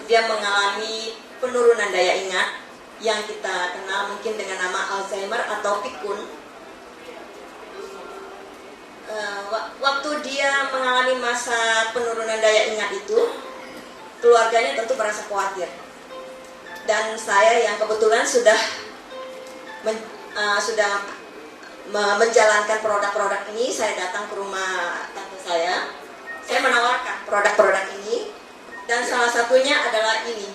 dia mengalami penurunan daya ingat yang kita kenal mungkin dengan nama Alzheimer atau pikun. Waktu dia mengalami masa penurunan daya ingat itu, keluarganya tentu merasa khawatir. Dan saya yang kebetulan sudah menjalankan produk-produk ini, saya datang ke rumah tante saya menawarkan produk-produk ini, dan salah satunya adalah ini.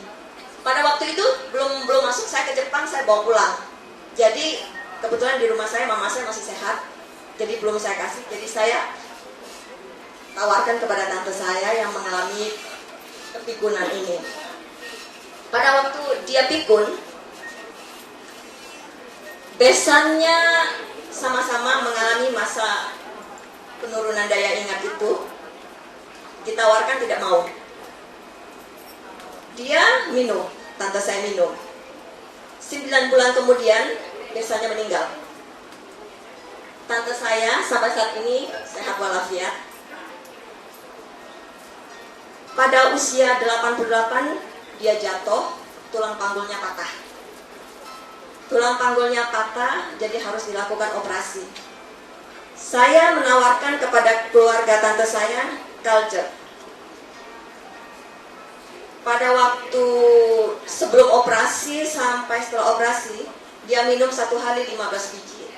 Pada waktu itu belum masuk saya ke Jepang, saya bawa pulang. Jadi kebetulan di rumah saya mama saya masih sehat, jadi belum saya kasih. Jadi saya tawarkan kepada tante saya yang mengalami kepikunan ini. Pada waktu dia pikun, besannya sama-sama mengalami masa penurunan daya ingat itu. Ditawarkan tidak mau. Dia minum, tante saya minum. 9 bulan kemudian besannya meninggal. Tante saya sampai saat ini sehat walafiat. Pada usia 88 dia jatuh, tulang panggulnya patah. Tulang panggulnya patah, jadi harus dilakukan operasi. Saya menawarkan kepada keluarga tante saya culture. Pada waktu sebelum operasi sampai setelah operasi, dia minum 1 hari 15 biji,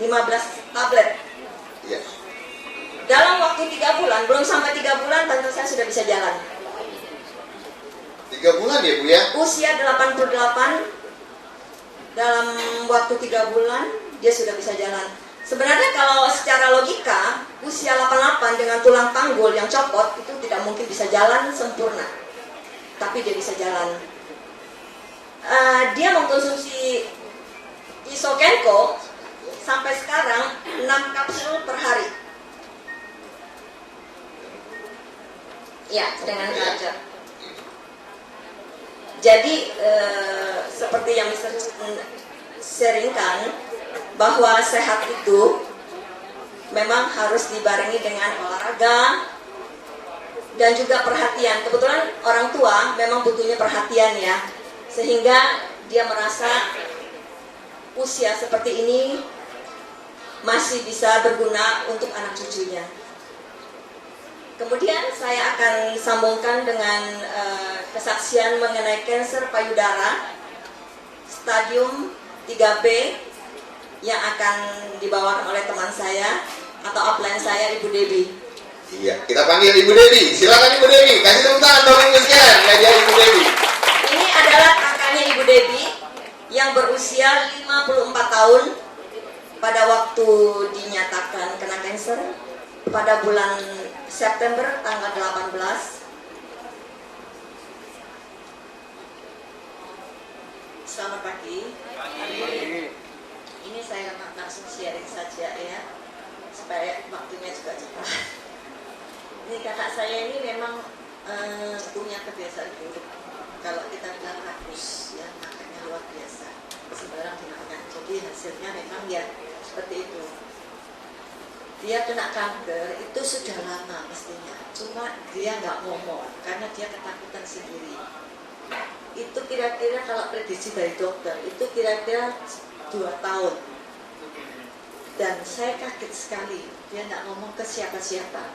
15 tablet. Ya. Dalam waktu 3 bulan, belum sampai 3 bulan, tante saya sudah bisa jalan. 3 bulan ya Bu ya? Usia 88, dalam waktu 3 bulan, dia sudah bisa jalan. Sebenarnya kalau secara logika, usia 88 dengan tulang panggul yang copot, itu tidak mungkin bisa jalan sempurna. Tapi dia bisa jalan. Dia mengkonsumsi Isokenko sampai sekarang 6 kapsul per hari. Ya, dengan culture. Jadi seperti yang Mr. sharingkan, bahwa sehat itu memang harus dibarengi dengan olahraga dan juga perhatian. Kebetulan orang tua memang butuhnya perhatian ya, sehingga dia merasa usia seperti ini masih bisa berguna untuk anak cucunya. Kemudian saya akan sambungkan dengan kesaksian mengenai kanker payudara stadium 3B yang akan dibawakan oleh teman saya atau upline saya, Ibu Debbie. Iya, kita panggil Ibu Debbie. Silakan Ibu Debbie, kasih tepuk tangan dong Ibu sekalian. Media Ibu Debbie. Ini adalah kakaknya Ibu Debbie yang berusia 54 tahun pada waktu dinyatakan kena kanker pada bulan September tanggal 18. Selamat pagi. Ini saya langsung sharing saja ya, supaya waktunya juga cepat. Ini kakak saya ini memang punya kebiasaan buruk. Kalau kita bilang rakus, ya makanya luar biasa, sembarang dimakan. Jadi hasilnya memang ya seperti itu. Dia kena kanker itu sudah lama mestinya, cuma dia nggak ngomong karena dia ketakutan sendiri. Itu kira-kira kalau prediksi dari dokter itu kira-kira 2 tahun. Dan saya kaget sekali, dia nggak ngomong ke siapa-siapa.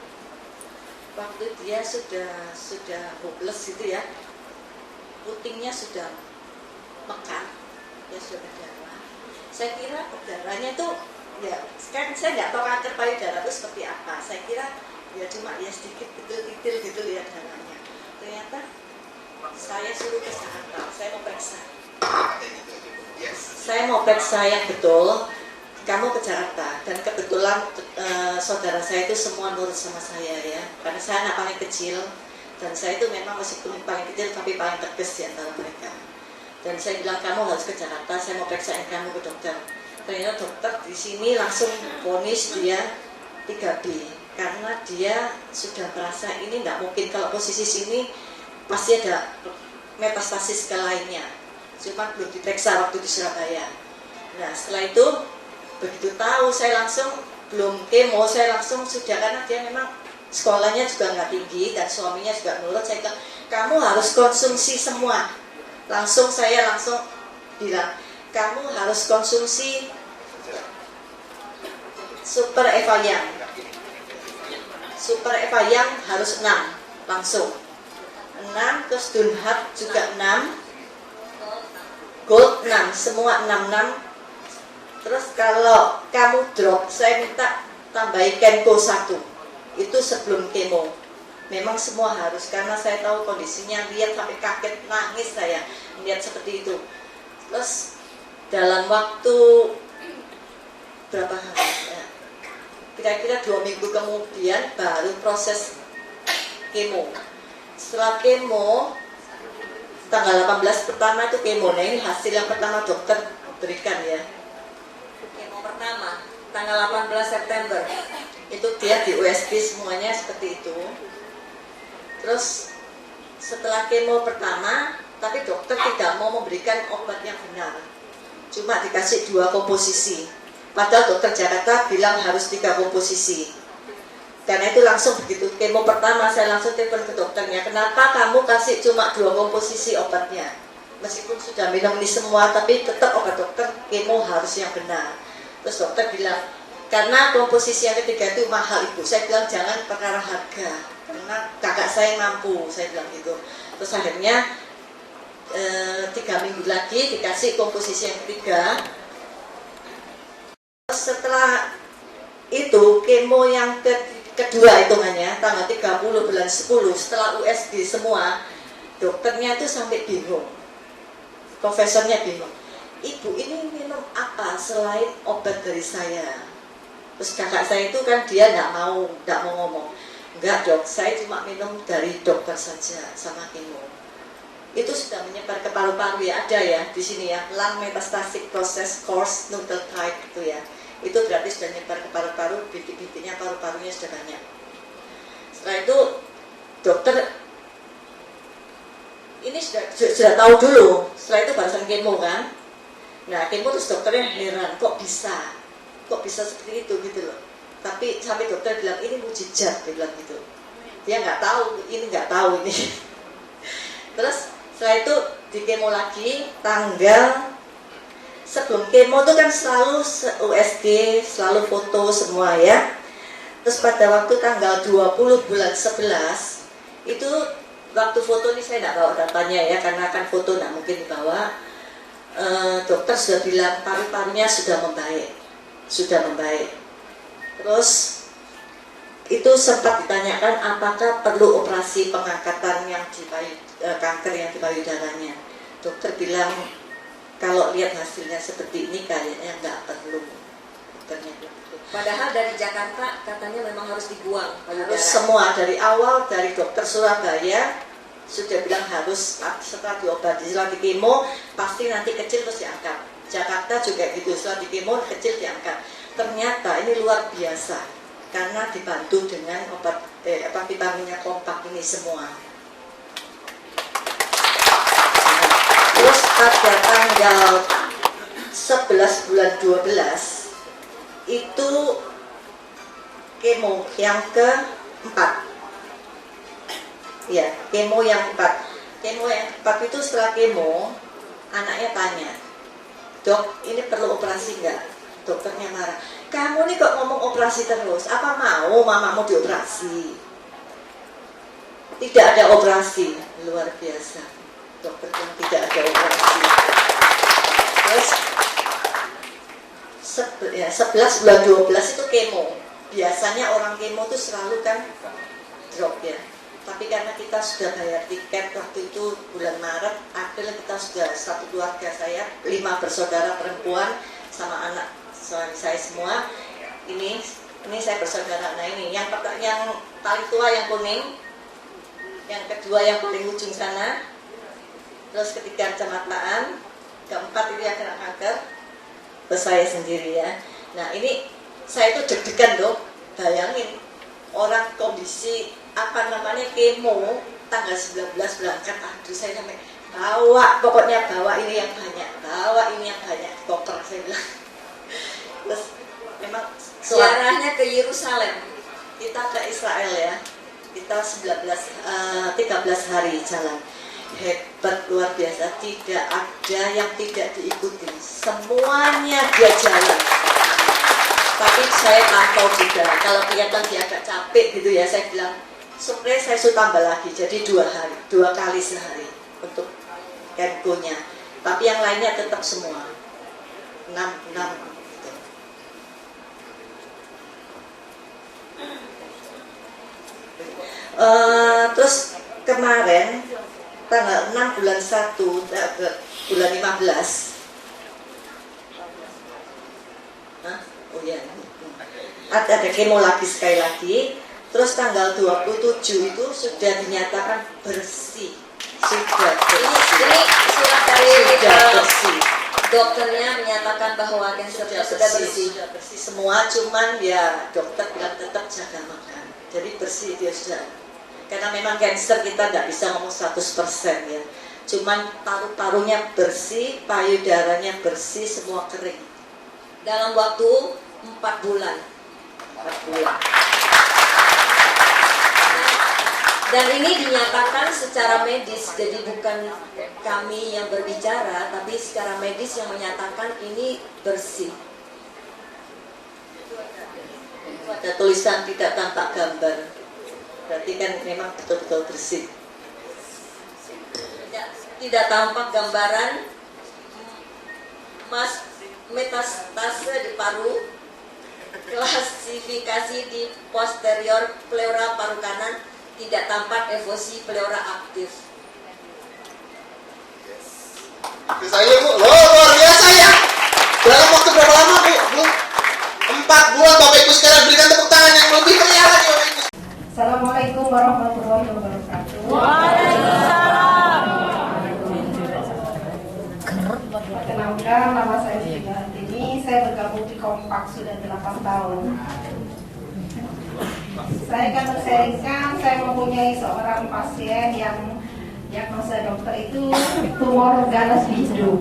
Waktu dia sudah hopeless gitu ya, putingnya sudah mekar, ya sudah berdarah. Saya kira darahnya itu ya, kan saya nggak tahu kanker payudara itu seperti apa. Saya kira ya cuma ya sedikit kecil-kecil gitu lihat darahnya. Ternyata saya suruh ke Jakarta, saya mau periksa. Saya mau periksa yang betul. Kamu ke Jakarta, dan kebetulan saudara saya itu semua nurut sama saya ya, karena saya anak paling kecil dan saya itu memang meskipun paling kecil tapi paling tegas di antara mereka. Dan saya bilang kamu harus ke Jakarta, saya mau periksain kamu ke dokter. Ternyata dokter di sini langsung vonis dia 3B karena dia sudah merasa ini tidak mungkin, kalau posisi sini pasti ada metastasis ke lainnya, cuma belum diperiksa waktu di Surabaya. Nah setelah itu begitu tahu saya langsung belum kemo, saya langsung sudah, karena dia memang sekolahnya juga nggak tinggi dan suaminya juga nurut. Saya bilang kamu harus konsumsi semua. Saya langsung bilang kamu harus konsumsi Super Eva Yang harus 6 langsung 6, terus Dunhat juga 6, Gold 6, semua 6. Terus kalau kamu drop, saya minta tambahi Kenko 1. Itu sebelum kemo. Memang semua harus, karena saya tahu kondisinya, lihat sampai kaget, nangis saya melihat seperti itu. Terus dalam waktu berapa hari ya, kira-kira 2 minggu kemudian baru proses kemo. Setelah kemo tanggal 18 pertama itu kemo. Nah ini hasil yang pertama dokter berikan ya. Pertama, tanggal 18 September itu dia di USB semuanya seperti itu. Terus setelah kemo pertama, tapi dokter tidak mau memberikan obat yang benar, cuma dikasih 2 komposisi. Padahal dokter Jakarta bilang harus 3 komposisi. Karena itu langsung begitu kemo pertama saya langsung telepon ke dokternya, kenapa kamu kasih cuma 2 komposisi obatnya? Meskipun sudah minum ini semua, tapi tetap obat dokter kemo harus yang benar. Terus dokter bilang, karena komposisi yang ketiga itu mahal ibu. Saya bilang jangan perkara harga, karena kakak saya mampu, saya bilang gitu. Terus akhirnya 3 minggu lagi dikasih komposisi yang ketiga. Setelah itu kemo yang kedua hitungannya tanggal 30 bulan 10 setelah USG semua, dokternya itu sampai bingung, profesornya bingung. Ibu ini minum apa selain obat dari saya? Terus kakak saya itu kan dia nggak mau ngomong. Enggak dok, saya cuma minum dari dokter saja sama kemo. Itu sudah menyebar ke paru-paru ya, ada ya di sini ya, lung metastatic process course nucleotide itu ya. Itu berarti sudah menyebar ke paru-paru, bintik-bintiknya paru-parunya sudah banyak. Setelah itu dokter ini sudah tahu dulu. Setelah itu barusan kemo kan. Nah, kemo terus dokternya heran, kok bisa seperti itu gitu loh. Tapi sampai dokter bilang ini mujizat, dia bilang gitu. Dia nggak tahu ini. Terus setelah itu di kemo lagi tanggal sebelum kemo itu kan selalu USG, selalu foto semua ya. Terus pada waktu tanggal 20 bulan 11 itu waktu foto ini saya nggak bawa datanya ya, karena kan foto nggak mungkin dibawa. Dokter sudah bilang paru-parunya sudah membaik. Terus itu sempat ditanyakan apakah perlu operasi pengangkatan yang di kanker yang di payudaranya. Dokter bilang kalau lihat hasilnya seperti ini kayaknya nggak perlu. Dokternya bilang gitu. Padahal dari Jakarta katanya memang harus dibuang payudara. Harus semua dari awal, dari dokter Surabaya sudah bilang harus setelah diobati, setelah di kemo pasti nanti kecil terus diangkat. Jakarta juga gitu, setelah di kemo kecil diangkat. Ternyata ini luar biasa karena dibantu dengan obat vitaminnya kompak ini semua. Terus pada tanggal 11 bulan 12 itu kemo yang keempat. Ya, kemo yang keempat. Kemo yang keempat itu setelah kemo, anaknya tanya, "Dok, ini perlu operasi nggak?" Dokternya marah, "Kamu nih kok ngomong operasi terus? Apa mau mamamu dioperasi?" Tidak ada operasi, luar biasa. Dokter yang tidak ada operasi. Terus 11 bulan 12 itu kemo. Biasanya orang kemo itu selalu kan drop ya. Tapi karena kita sudah bayar tiket waktu itu bulan Maret, April kita sudah satu keluarga saya 5 bersaudara perempuan sama anak suami saya semua. Ini saya bersaudara. Nah ini yang paling tua yang kuning, yang kedua yang paling ujung sana, terus ketiga kecamataan, keempat itu yang kena kanker, terus saya sendiri ya. Nah ini saya itu deg-degan dok, bayangin orang kondisi kemo tanggal 19 berangkat, aduh saya sampai pokoknya bawa ini yang banyak koper saya bilang. Terus memang ziarahnya ke Yerusalem, kita ke Israel ya, kita 13 hari jalan, hebat luar biasa, tidak ada yang tidak diikuti, semuanya dia jalan. Tapi saya pantau juga, kalau kelihatan dia agak capek gitu ya, saya bilang, supaya saya suruh tambah lagi, jadi 2 kali sehari untuk kemkonya. Tapi yang lainnya tetap semua 6 gitu. Terus kemarin tanggal 6 bulan 1 bulan 15. Oh ya, ada kemo lagi sekali lagi. Terus tanggal 27 itu sudah dinyatakan bersih. Sudah bersih. Ini surat dari bersih. Dokternya menyatakan bahwa kansernya sudah bersih. Sudah bersih semua, cuman ya dokter bilang tetap jaga makan. Jadi bersih dia sudah. Karena memang kanker kita nggak bisa ngomong 100% ya. Cuman paru-parunya bersih, payudaranya bersih, semua kering. Dalam waktu 4 bulan. 4 bulan. Dan ini dinyatakan secara medis, jadi bukan kami yang berbicara, tapi secara medis yang menyatakan ini bersih. Ada tulisan tidak tampak gambar, berarti kan memang betul-betul bersih. Tidak tampak gambaran metastase di paru, klasifikasi di posterior pleura paru kanan, tidak tampak evosi pleura aktif. Saya Bu, luar biasa ya. Dalam waktu berapa lama Bu? 4 bulan. Bapak Ibu sekarang berikan tepuk tangan yang lebih meriah lagi Bapak Ibu. Assalamualaikum warahmatullahi wabarakatuh. Waalaikumsalam. Perkenalkan, nama saya Siti Hartini. Saya bergabung di Kompak sudah 8 tahun. Saya akan men-sharingkan, saya mempunyai seorang pasien yang diagnosa dokter itu tumor ganas di hidung.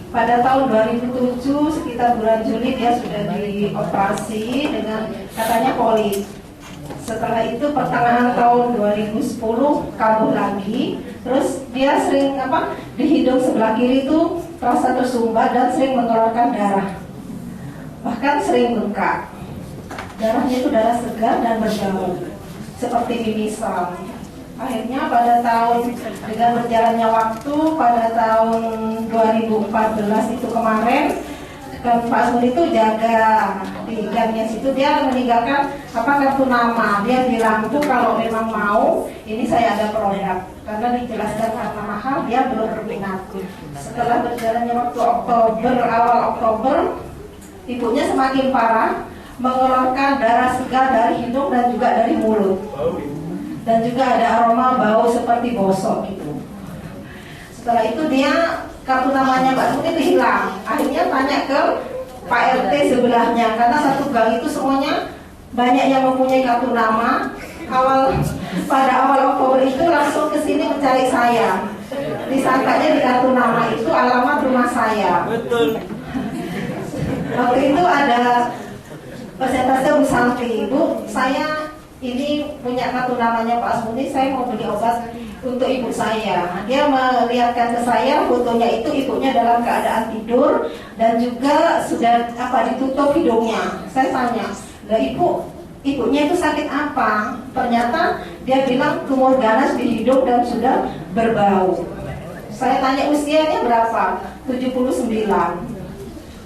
Pada tahun 2007 sekitar bulan Juli dia sudah dioperasi dengan katanya polip. Setelah itu pertengahan tahun 2010 kambuh lagi. Terus dia sering di hidung sebelah kiri itu terasa tersumbat dan sering mengeluarkan darah. Bahkan sering bengkak. Darahnya itu darah segar dan berbau seperti mimisan. Akhirnya pada dengan berjalannya waktu pada tahun 2014 itu kemarin, Pak Suri itu jaga di gangnya situ, dia meninggalkan kartu nama. Dia bilang itu kalau memang mau, ini saya ada produk. Karena dijelaskan karena mahal, dia belum berminat. Setelah berjalannya waktu awal Oktober, ibunya semakin parah, mengeluarkan darah segar dari hidung dan juga dari mulut. Dan juga ada aroma bau seperti bosok gitu. Setelah itu dia kartu namanya Mbak Suni itu hilang. Akhirnya tanya ke Pak RT sebelahnya, karena satu gang itu semuanya banyak yang mempunyai kartu nama. Pada awal Oktober itu langsung ke sini mencari saya. disangkanya di kartu nama itu alamat rumah saya. Betul. Waktu itu ada persentase Bu Santi, Bu, saya ini punya kartu namanya Pak Asmuni, saya mau beli obat untuk ibu saya. Dia melihatkan ke saya fotonya itu ibunya dalam keadaan tidur dan juga sudah ditutup hidungnya. Saya tanya, "Lah ibunya itu sakit apa?" Ternyata dia bilang tumor ganas di hidung dan sudah berbau. Saya tanya usianya berapa? 79.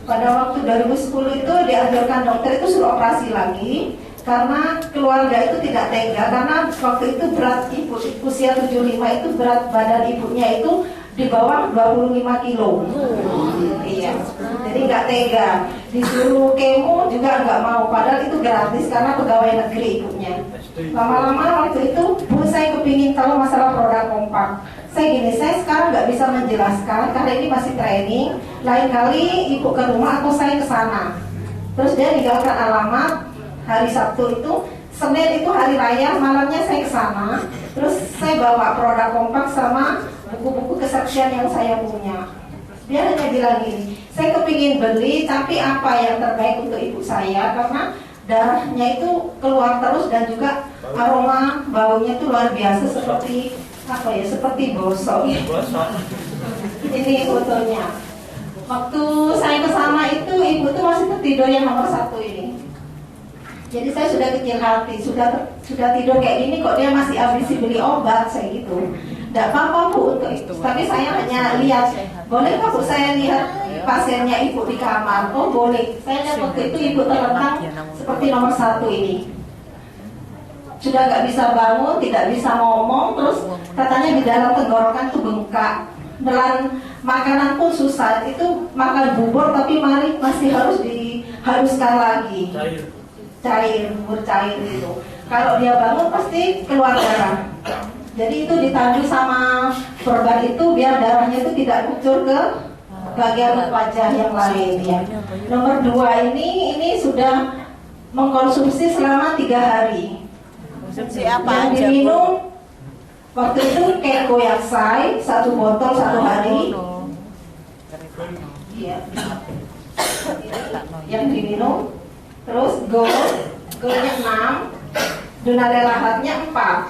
Pada waktu 2010 itu dianjurkan dokter itu suruh operasi lagi karena keluarga itu tidak tega, karena waktu itu berat ibu usia 75 itu berat badan ibunya itu di bawah 25 kilo. Iya. Jadi nggak tega, disuruh kemo juga nggak mau, padahal itu gratis karena pegawai negeri ibunya. Lama-lama waktu itu Bu, saya kepingin tahu masalah produk kompak. Saya sekarang nggak bisa menjelaskan karena ini masih training. Lain kali ibu ke rumah atau saya ke sana. Terus dia ninggalkan alamat. Hari Sabtu itu, Senin itu hari raya, malamnya saya ke sana. Terus saya bawa produk kompak sama buku-buku kesaksian yang saya punya. Dia hanya bilang gini, saya kepingin beli tapi apa yang terbaik untuk ibu saya, karena darahnya itu keluar terus dan juga aroma baunya itu luar biasa seperti seperti bosok. Ini fotonya. Waktu saya ke sana itu ibu tuh masih tertidur yang nomor 1 ini. Jadi saya sudah kecil hati, sudah tidur kayak gini kok dia masih ambisi beli obat, saya gitu. Tidak apa-apa Bu untuk itu. Tapi saya hanya lihat, boleh nggak Bu saya lihat pasiennya ibu di kamar? Oh boleh. Saya lihat waktu itu ibu terlentang seperti nomor 1 ini. Sudah nggak bisa bangun, tidak bisa ngomong, terus katanya di dalam tenggorokan tuh bengkak. Nelan makanan pun susah. Itu makan bubur tapi masih harus diharuskan lagi. Cair, bubur cair itu. Kalau dia bangun pasti keluar darah. Jadi itu ditandu sama korban itu biar darahnya itu tidak kucur ke bagian wajah yang lain ya. Nomor 2 ini sudah mengkonsumsi selama 3 hari. Konsumsi apa yang aja, diminum waktu itu Kenko Yaksai 1 botol 1 hari. Iya. Yang diminum. Terus golnya 6, Dunadelahatnya 4.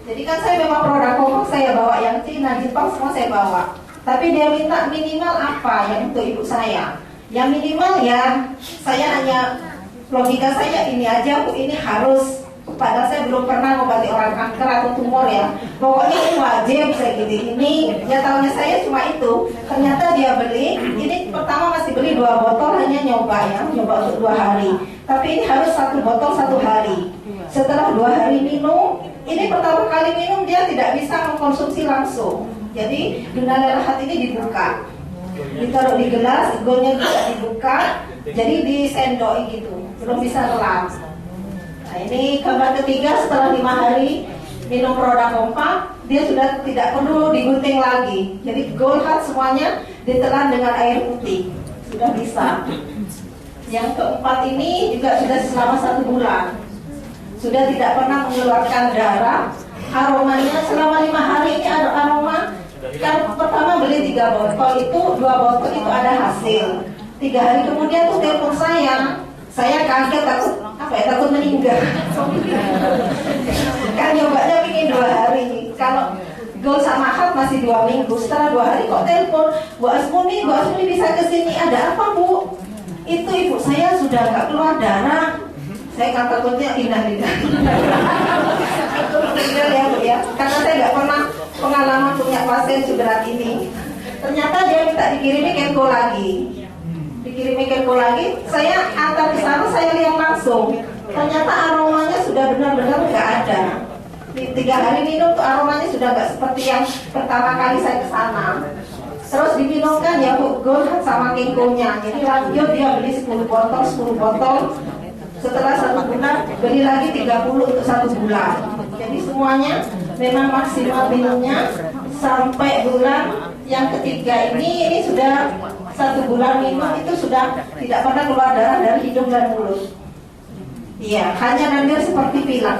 Jadi kan saya memang produk kompak saya bawa yang Cina, Jepang semua saya bawa. Tapi dia minta minimal apa yang untuk ibu saya. Yang minimal ya, saya hanya logika saya ini aja Bu, ini harus. Padahal saya belum pernah mengobati orang kanker atau tumor ya. Pokoknya ini wajib saya gini. Ini ya tahunya saya cuma itu. Ternyata dia beli. Ini pertama masih beli 2 botol hanya nyoba untuk 2 hari. Tapi ini harus 1 botol 1 hari. Setelah 2 hari minum, ini pertama kali minum dia tidak bisa mengkonsumsi langsung. Jadi Dunadelahat ini dibuka, ditaruh di gelas, golnya juga dibuka. Jadi disendok gitu, belum bisa nelan. Nah ini gambar ketiga setelah 5 hari minum produk kompak, dia sudah tidak perlu digunting lagi. Jadi Goldheart semuanya ditelan dengan air putih, sudah bisa. Yang keempat ini juga sudah selama 1 bulan, sudah tidak pernah mengeluarkan darah. Aromanya selama 5 hari ini ada aroma. Kan pertama beli 3 botol itu, 2 botol itu ada hasil. 3 hari kemudian tuh telepon saya kaget takut meninggal. Kan nyobanya pingin 2 hari. Kalau Gold sama Heart masih 2 minggu. Setelah 2 hari kok telepon, Bu Asmuni bisa kesini, ada apa Bu? Itu ibu saya sudah nggak keluar darah. Saya kan takutnya indah-indah. Ya Bu ya, karena saya nggak pernah pengalaman punya pasien seberat ini. Ternyata dia minta dikirimi Kenko lagi. Saya antar ke sana, saya lihat langsung. Ternyata aromanya sudah benar-benar nggak ada. Di 3 hari minum tuh aromanya sudah nggak seperti yang pertama kali saya ke sana. Terus diminumkan ya Bu Gold sama Kenko-nya. Jadi lanjut dia beli 10 botol. Setelah 1 bulan beli lagi 30 untuk 1 bulan. Jadi semuanya memang maksimal minumnya sampai bulan yang ketiga ini sudah 1 bulan minum itu sudah tidak pernah keluar darah dari hidung dan mulut. Iya, hanya nandir seperti pilek.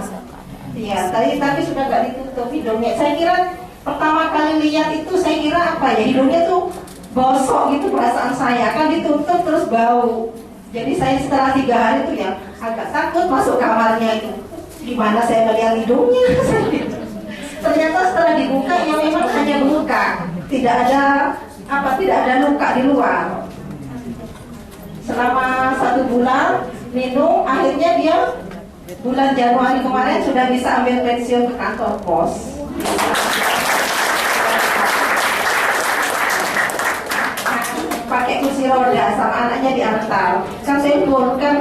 Iya, tapi sudah nggak ditutup hidungnya. Saya kira pertama kali lihat itu saya kira apa ya, hidungnya tuh bosok gitu perasaan saya, kan ditutup terus bau. Jadi saya setelah 3 hari itu ya agak takut masuk kamarnya itu. Gimana saya melihat hidungnya? Ternyata setelah dibuka ya memang hanya luka, tidak ada luka di luar. Selama 1 bulan minum, akhirnya dia bulan Januari kemarin sudah bisa ambil pensiun ke kantor pos. Pakai kursi roda sama anaknya diantar. Kan saya kan,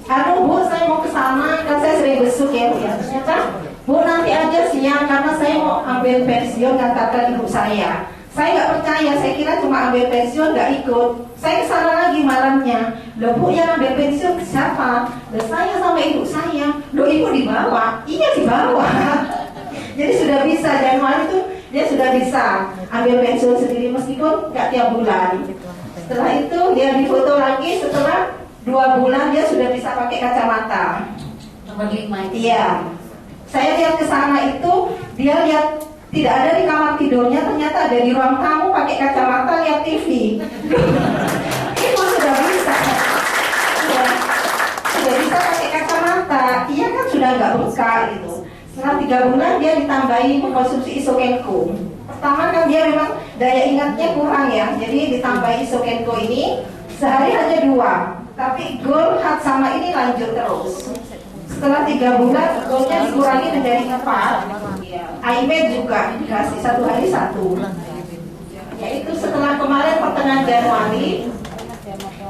aduh Bu, saya mau ke sana, kan saya sering besuk ya Bu ya. Ternyata Bu nanti aja siang karena saya mau ambil pensiun, katakan ibu saya. Saya nggak percaya, saya kira cuma ambil pensiun nggak ikut. Saya kesana lagi malamnya. Loh Bu, yang ambil pensiun siapa? Loh saya sama ibu saya. Loh ibu dibawa? Iya dibawa. Jadi sudah bisa, Januari itu dia sudah bisa ambil pensiun sendiri meskipun nggak tiap bulan. Setelah itu dia difoto lagi, setelah 2 bulan dia sudah bisa pakai kacamata. Nomor 5 itu. Iya. Saya lihat ke sana itu, dia lihat tidak ada di kamar tidurnya, ternyata ada di ruang tamu pakai kacamata lihat TV. Itu sudah bisa. Ya, sudah bisa pakai kacamata. Iya kan sudah nggak buka gitu. Setelah 3 bulan dia ditambahi mengkonsumsi Isokenko. Pertama kan dia memang daya ingatnya kurang ya, jadi ditambahi Isokenko ini sehari hanya 2, tapi Gold Heart sama ini lanjut terus. Setelah 3 bulan Goldnya dikurangi menjadi 4. iMed juga dikasih 1 hari 1. Yaitu setelah kemarin pertengahan Januari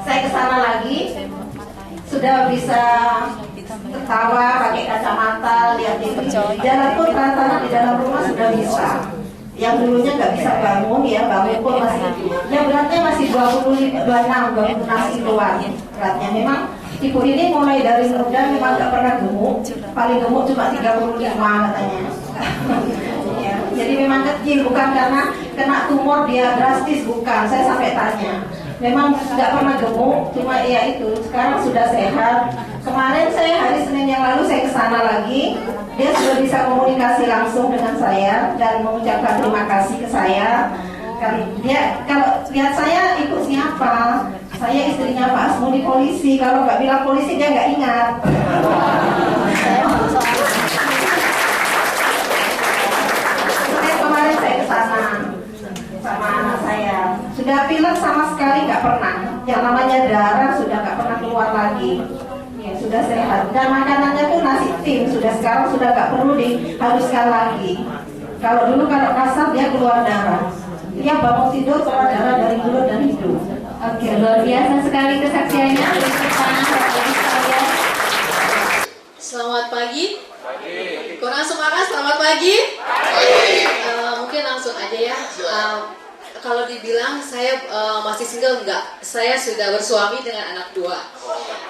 saya kesana lagi, sudah bisa tertawa, pakai kacamata, lihat TV. Jalan pun rata-rata di dalam rumah sudah bisa. Yang dulunya nggak bisa bangun ya, bangun pun masih, ya beratnya masih 26 kiloan beratnya. Memang ibu ini mulai dari muda memang nggak pernah gemuk, paling gemuk cuma 35 katanya. Ya, jadi memang kecil, bukan karena kena tumor dia drastis, bukan. Saya sampai tanya, memang nggak pernah gemuk, cuma ya itu sekarang sudah sehat. Kemarin saya hari Senin yang lalu saya kesana lagi, dia sudah bisa komunikasi langsung dengan saya dan mengucapkan terima kasih ke saya. Kan dia kalau lihat saya ikut siapa, saya istrinya Pak Asmuni polisi. Kalau nggak bilang polisi dia nggak ingat. Kemarin saya kesana sama anak saya, sudah pilek sama sekali nggak pernah. Yang namanya darah sudah nggak pernah keluar lagi. Ya, sudah sehat. Dan makanannya tuh nasi tim, sekarang sudah nggak perlu diharuskan lagi. Kalau dulu kalau kasar dia keluar darah. Dia bangun tidur keluar darah dari mulut dan hidung. Oke, luar biasa sekali kesaksiannya. Selamat pagi. Kurang semangat, selamat pagi. Mungkin langsung aja ya. Kalau dibilang saya masih single, enggak. Saya sudah bersuami dengan anak 2.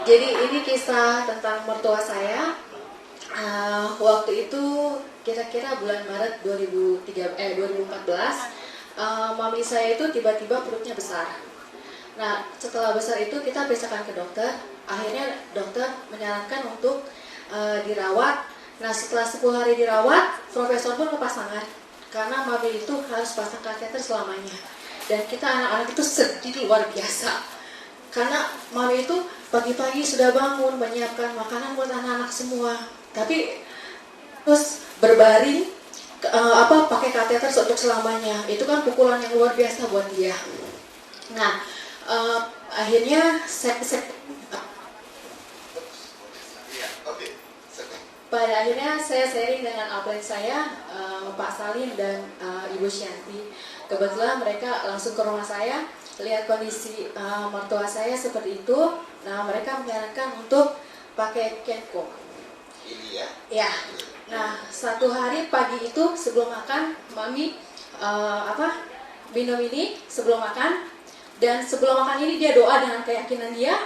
Jadi ini kisah tentang mertua saya. Waktu itu kira-kira bulan Maret 2014, mami saya itu tiba-tiba perutnya besar. Nah, setelah besar itu kita periksakan ke dokter. Akhirnya dokter menyarankan untuk dirawat. Nah, setelah 10 hari dirawat, profesor pun lepas tangan karena mami itu harus pasang kateter selamanya. Dan kita anak-anak itu sedih luar biasa karena mami itu pagi-pagi sudah bangun menyiapkan makanan buat anak-anak semua, tapi terus berbaring pakai kateter untuk selamanya. Itu kan pukulan yang luar biasa buat dia. Nah, akhirnya pada akhirnya saya sharing dengan upline saya, Pak Salim dan Ibu Syanti. Kebetulan mereka langsung ke rumah saya, lihat kondisi mertua saya seperti itu. Nah, mereka menyarankan untuk pakai Kenko. Ini ya? Ya. Nah, 1 hari pagi itu sebelum makan, mami minum ini sebelum makan. Dan sebelum makan ini dia doa dengan keyakinan dia.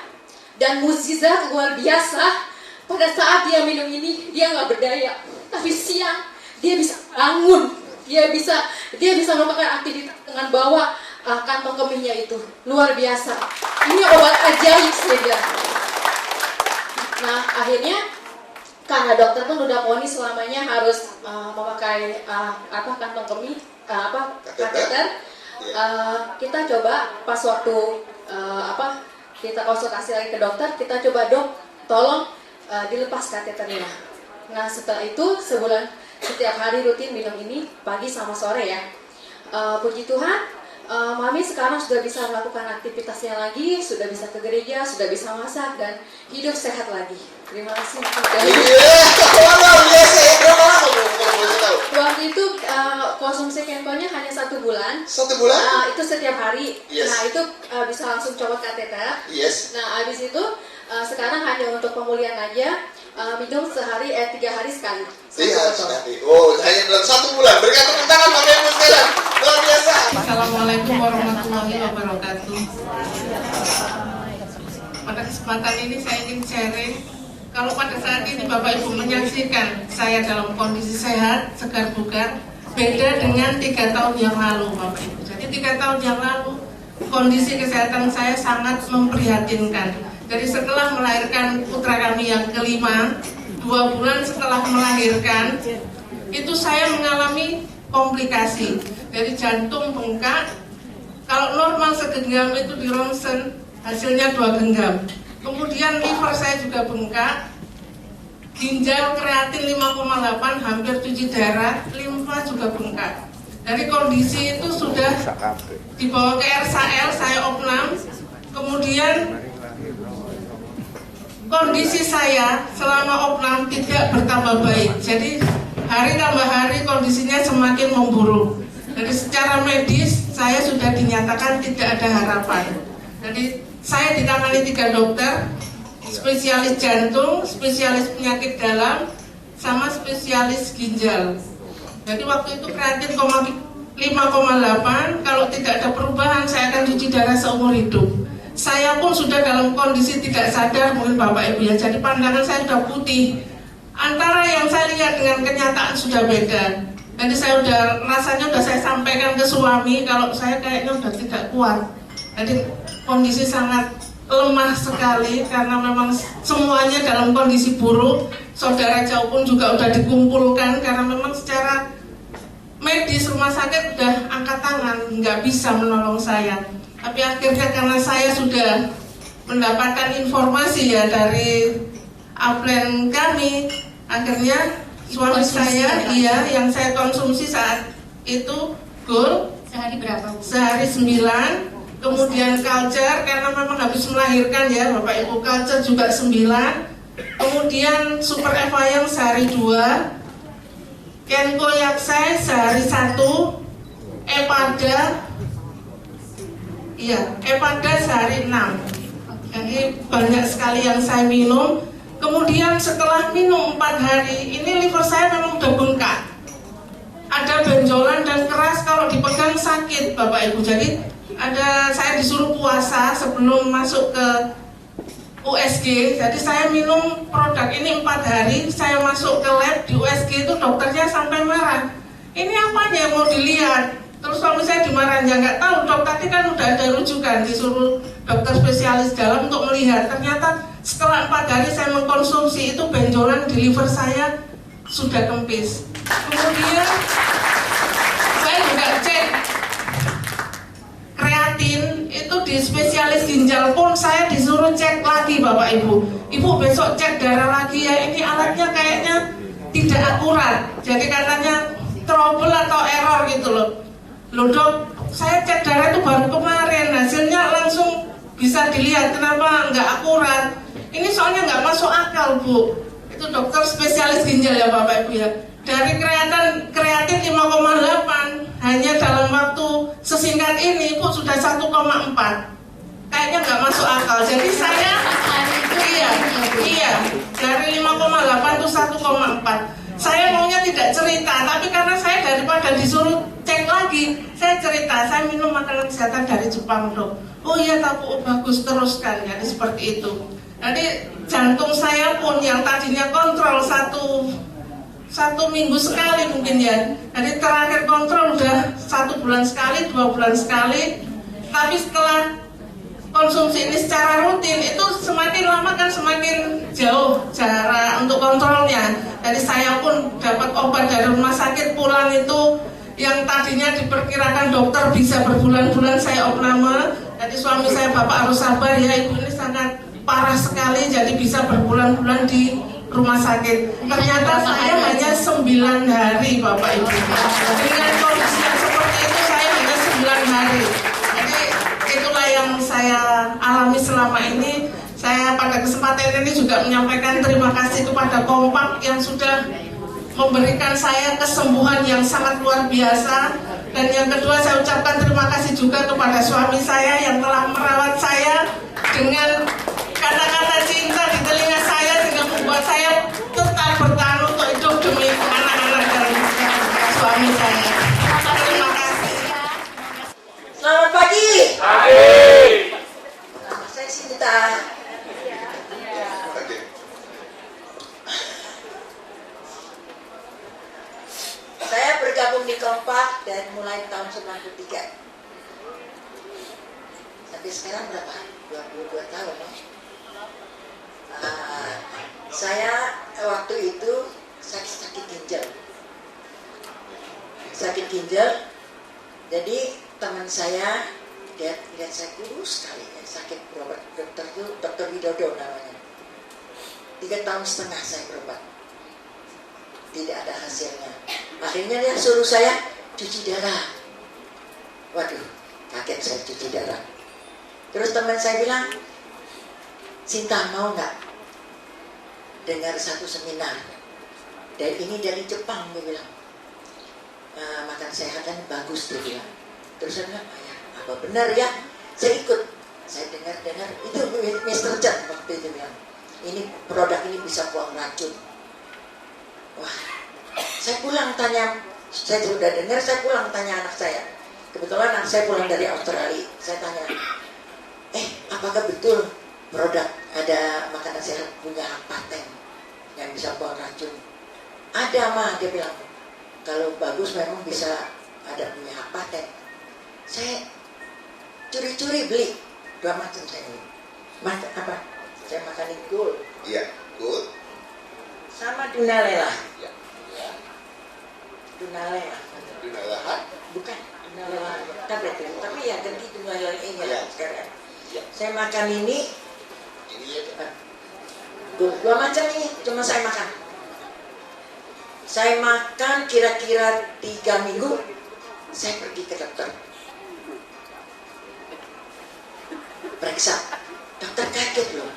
Dan mukjizat luar biasa. Pada saat dia minum ini, dia nggak berdaya. Tapi siang, dia bisa bangun. Dia bisa melakukan aktivitas dengan bawa kantong kemihnya itu. Luar biasa. Ini obat ajaib saja. Nah, akhirnya karena dokter pun udah vonis selamanya harus memakai kantong kemih. kateter. Kita coba pas waktu kita konsultasi lagi ke dokter, kita coba dok, tolong dilepas kateternya. Nah setelah itu sebulan setiap hari rutin minum ini pagi sama sore ya. Puji Tuhan, Mami sekarang sudah bisa melakukan aktivitasnya lagi, sudah bisa ke gereja, sudah bisa masak dan hidup sehat lagi. Terima kasih. Waktu itu konsumsi Kenko-nya hanya 1 bulan. 1 bulan? Itu setiap hari. Yes. Nah itu bisa langsung copot kateter. Yes. Nah habis itu sekarang hanya untuk pemulihan aja, minum 3 hari sekali. Oh, hanya dalam 1 bulan. Berikan tepuk tangan Bapak Ibu sekalian. Luar biasa. Assalamualaikum warahmatullahi wabarakatuh. Pada kesempatan ini saya ingin sharing, kalau pada saat ini Bapak Ibu menyaksikan saya dalam kondisi sehat, segar bugar, beda dengan 3 tahun yang lalu Bapak Ibu. Jadi 3 tahun yang lalu kondisi kesehatan saya sangat memprihatinkan. Jadi setelah melahirkan putra kami yang kelima, 2 bulan setelah melahirkan, itu saya mengalami komplikasi. Dari jantung bengkak, kalau normal segenggam itu di ronsen, hasilnya 2 genggam. Kemudian liver saya juga bengkak, ginjal kreatin 5,8, hampir cuci darah, limfa juga bengkak. Dari kondisi itu sudah dibawa ke RSAL, saya opnam, kemudian kondisi saya selama opnam tidak bertambah baik. Jadi hari tambah hari kondisinya semakin memburuk. Jadi secara medis saya sudah dinyatakan tidak ada harapan. Jadi saya ditangani 3 dokter, spesialis jantung, spesialis penyakit dalam, sama spesialis ginjal. Jadi waktu itu kreatin 5,8, kalau tidak ada perubahan saya akan cuci darah seumur hidup. Saya pun sudah dalam kondisi tidak sadar, mungkin Bapak Ibu ya, jadi pandangan saya sudah putih. Antara yang saya lihat dengan kenyataan sudah beda. Jadi saya rasanya sudah saya sampaikan ke suami kalau saya kayaknya sudah tidak kuat. Jadi kondisi sangat lemah sekali karena memang semuanya dalam kondisi buruk. Saudara jauh pun juga sudah dikumpulkan karena memang secara medis rumah sakit sudah angkat tangan, nggak bisa menolong saya. Tapi akhirnya karena saya sudah mendapatkan informasi ya dari upline kami, akhirnya suami saya yang saya konsumsi saat itu Gold sehari berapa? Sehari 9, kemudian culture karena memang habis melahirkan ya Bapak Ibu, culture juga 9, kemudian super Evayang sehari 2, Kenko Yaksai sehari 1, Epada sehari 6. Jadi banyak sekali yang saya minum. Kemudian setelah minum 4 hari, ini liver saya memang udah bengkak. Ada benjolan dan keras, kalau dipegang sakit Bapak Ibu. Jadi saya disuruh puasa sebelum masuk ke USG. Jadi saya minum produk ini 4 hari. Saya masuk ke lab di USG itu dokternya sampai marah. Ini apanya yang mau dilihat? Terus suami saya dimarahin, ya nggak tahu dok, tadi kan udah ada rujukan, disuruh dokter spesialis dalam untuk melihat. Ternyata setelah 4 hari saya mengkonsumsi itu benjolan di liver saya sudah kempis. Kemudian saya juga cek kreatin itu di spesialis ginjal pun saya disuruh cek lagi Bapak Ibu. Ibu besok cek darah lagi ya, ini alatnya kayaknya tidak akurat. Jadi katanya trouble atau error gitu loh. Loh dok, saya cek darah itu baru kemarin, hasilnya langsung bisa dilihat, kenapa nggak akurat? Ini soalnya nggak masuk akal Bu. Itu dokter spesialis ginjal ya Bapak Ibu ya. Dari kreatin 5,8 hanya dalam waktu sesingkat ini Bu sudah 1,4. Kayaknya nggak masuk akal. Jadi saya dari 5,8 itu 1,4. Saya maunya tidak cerita, tapi karena saya daripada disuruh cek lagi, saya cerita, saya minum makanan kesehatan dari Jepang dok. Oh iya tahu, bagus, teruskan, jadi seperti itu. Jadi jantung saya pun yang tadinya kontrol satu minggu sekali mungkin ya. Jadi terakhir kontrol udah 1 bulan sekali, 2 bulan sekali. Tapi setelah konsumsi ini secara rutin itu semakin lama kan semakin jauh jarak untuk kontrolnya. Jadi saya pun dapat obat dari rumah sakit pulang itu yang tadinya diperkirakan dokter bisa berbulan-bulan saya opname. Jadi suami saya Bapak harus sabar ya, ibu ini sangat parah sekali, jadi bisa berbulan-bulan di rumah sakit. Ternyata saya hanya 9 hari Bapak Ibu. Dengan kondisi yang seperti itu saya hanya 9 hari. Jadi itulah yang saya alami selama ini. Saya pada kesempatan ini juga menyampaikan terima kasih kepada Kompak yang sudah memberikan saya kesembuhan yang sangat luar biasa. Dan yang kedua, saya ucapkan terima kasih juga kepada suami saya yang telah merawat saya dengan kata-kata cinta di telinga saya, sehingga membuat saya tetap bertahan untuk hidup demi anak-anak dan suami saya. Terima kasih. Selamat pagi. Pagi. Nama saya Sinta. Saya bergabung di Kompak dan mulai tahun 93. Sampai sekarang berapa? 22 tahun ya. Saya waktu itu sakit ginjal. Sakit ginjal. Jadi teman saya lihat saya kurus sekali ya, sakit berobat. Dokter itu Dokter Widodo namanya. 3,5 tahun saya berobat. Tidak ada hasilnya. Akhirnya dia suruh saya cuci darah. Waduh, kaget saya cuci darah. Terus teman saya bilang, Sinta mau nggak dengar satu seminar? Dan ini dari Jepang, dia bilang. Makan sehat kan bagus, dia bilang. Terus saya bilang, ya, apa benar ya? Saya ikut. Saya dengar itu Mr. Chen waktu itu bilang, ini produk ini bisa buang racun. Wah, saya pulang tanya, saya sudah dengar, saya pulang tanya anak saya. Kebetulan anak saya pulang dari Australia. Saya tanya, apakah betul produk ada makanan sehat punya hak paten yang bisa buang racun? Ada mah, dia bilang. Kalau bagus memang bisa ada punya hak paten. Saya curi-curi beli 2 macam saya beli. Makan apa? Saya makanin Gold. Iya, Gold. Sama Dunalela. Ya. Dunalela. Dunalela. Bukan Dunalela tablet itu, tapi ya ganti Dunalela ini ya. Sekarang. Ya. Saya makan ini. Ini ya. 2 macam ini cuma saya makan. Saya makan kira-kira 3 minggu. Saya pergi ke dokter. Periksa. Dokter kaget loh.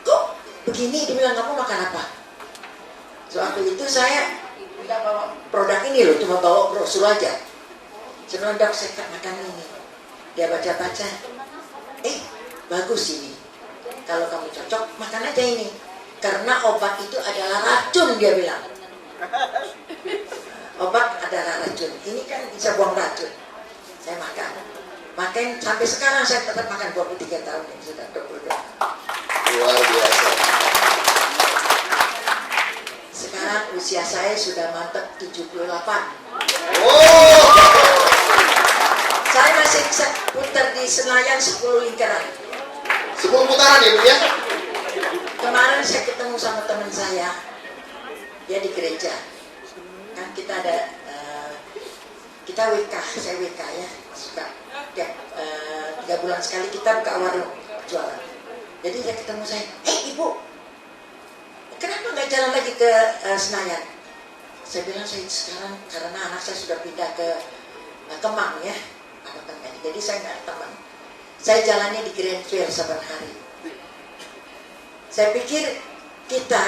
Kok begini? Dia bilang, kamu makan apa? Waktu itu saya tidak bawa produk ini loh, cuma bawa brosur aja. Saya dok, saya makan ini. Dia baca-baca. Bagus ini. Kalau kamu cocok, makan aja ini. Karena obat itu adalah racun, dia bilang. Obat adalah racun. Ini kan bisa buang racun. Saya makan. Makan sampai sekarang saya tetap makan 23 tahun yang sudah 22. Luar biasa. Sekarang usia saya sudah mantap 78. Oh. Saya masih bisa putar di Senayan 10 lingkaran. 10 putaran ya Bu ya? Kemarin saya ketemu sama teman saya. Dia di gereja. Kan kita ada kita WK, saya WK ya. Suka tiap 3 bulan sekali kita buka warung jualan. Jadi dia ketemu saya, ibu, kenapa nggak jalan lagi ke Senayan? Saya bilang saya sekarang karena anak saya sudah pindah ke Kemang ya, jadi saya nggak ada teman. Saya jalannya di Grandfield saban hari. Saya pikir kita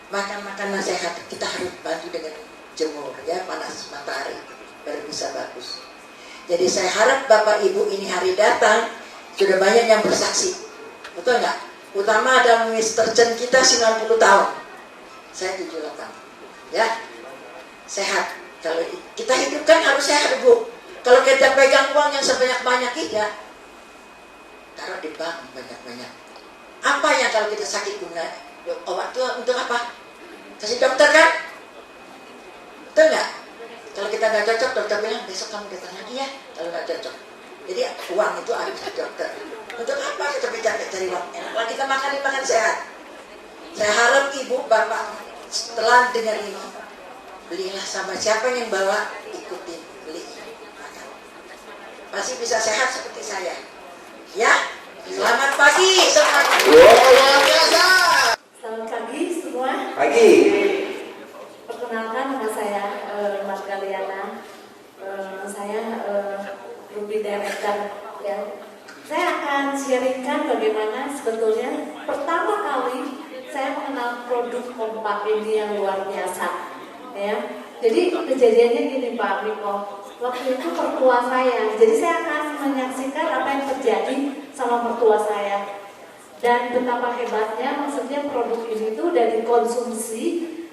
makan makanan sehat, kita harus bantu dengan jemur ya, panas matahari baru bisa bagus. Jadi saya harap Bapak Ibu ini hari datang sudah banyak yang bersaksi, betul nggak? Utama ada Mr. Chen kita 90 tahun, saya 78, ya sehat. Kalau kita hidup kan harus sehat Bu. Kalau kita pegang uang yang sebanyak-banyak tidak, taruh di bank banyak-banyak. Apa yang kalau kita sakit guna obat itu untuk apa? Kasih dokter kan? Betul nggak? Kalau kita nggak cocok, dokter bilang besok kamu datang lagi ya. Kalau nggak cocok, jadi uang itu habis di dokter. Untuk apa kita capek cari uang? Kalau kita makan sehat. Saya harap ibu bapak setelah dengar ini belilah, sama siapa yang bawa ikutin, beli. Pasti bisa sehat seperti saya. Ya, selamat pagi semuanya. Luar biasa. Selamat pagi semua. Pagi. Perkenalkan nama saya Marga Liana. Saya Ruby Director. Ya. Saya akan sharingkan bagaimana sebetulnya pertama kali saya mengenal produk Kompak ini yang luar biasa. Ya. Jadi kejadiannya gini Pak Miko. Waktu itu mertua saya. Jadi saya akan menyaksikan apa yang terjadi sama mertua saya. Dan betapa hebatnya, maksudnya produk ini tuh udah dikonsumsi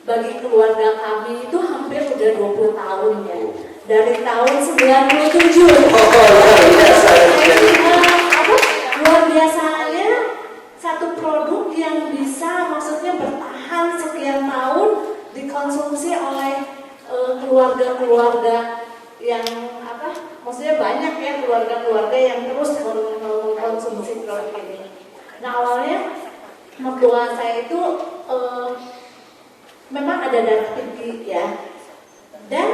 bagi keluarga kami itu hampir udah 20 tahun ya. Dari tahun 97. Luar biasanya satu produk yang bisa maksudnya bertahan sekian tahun dikonsumsi oleh keluarga-keluarga yang maksudnya banyak ya keluarga-keluarga yang terus mengkonsumsi produk ini. Nah awalnya mertua saya itu memang ada darah tinggi ya, dan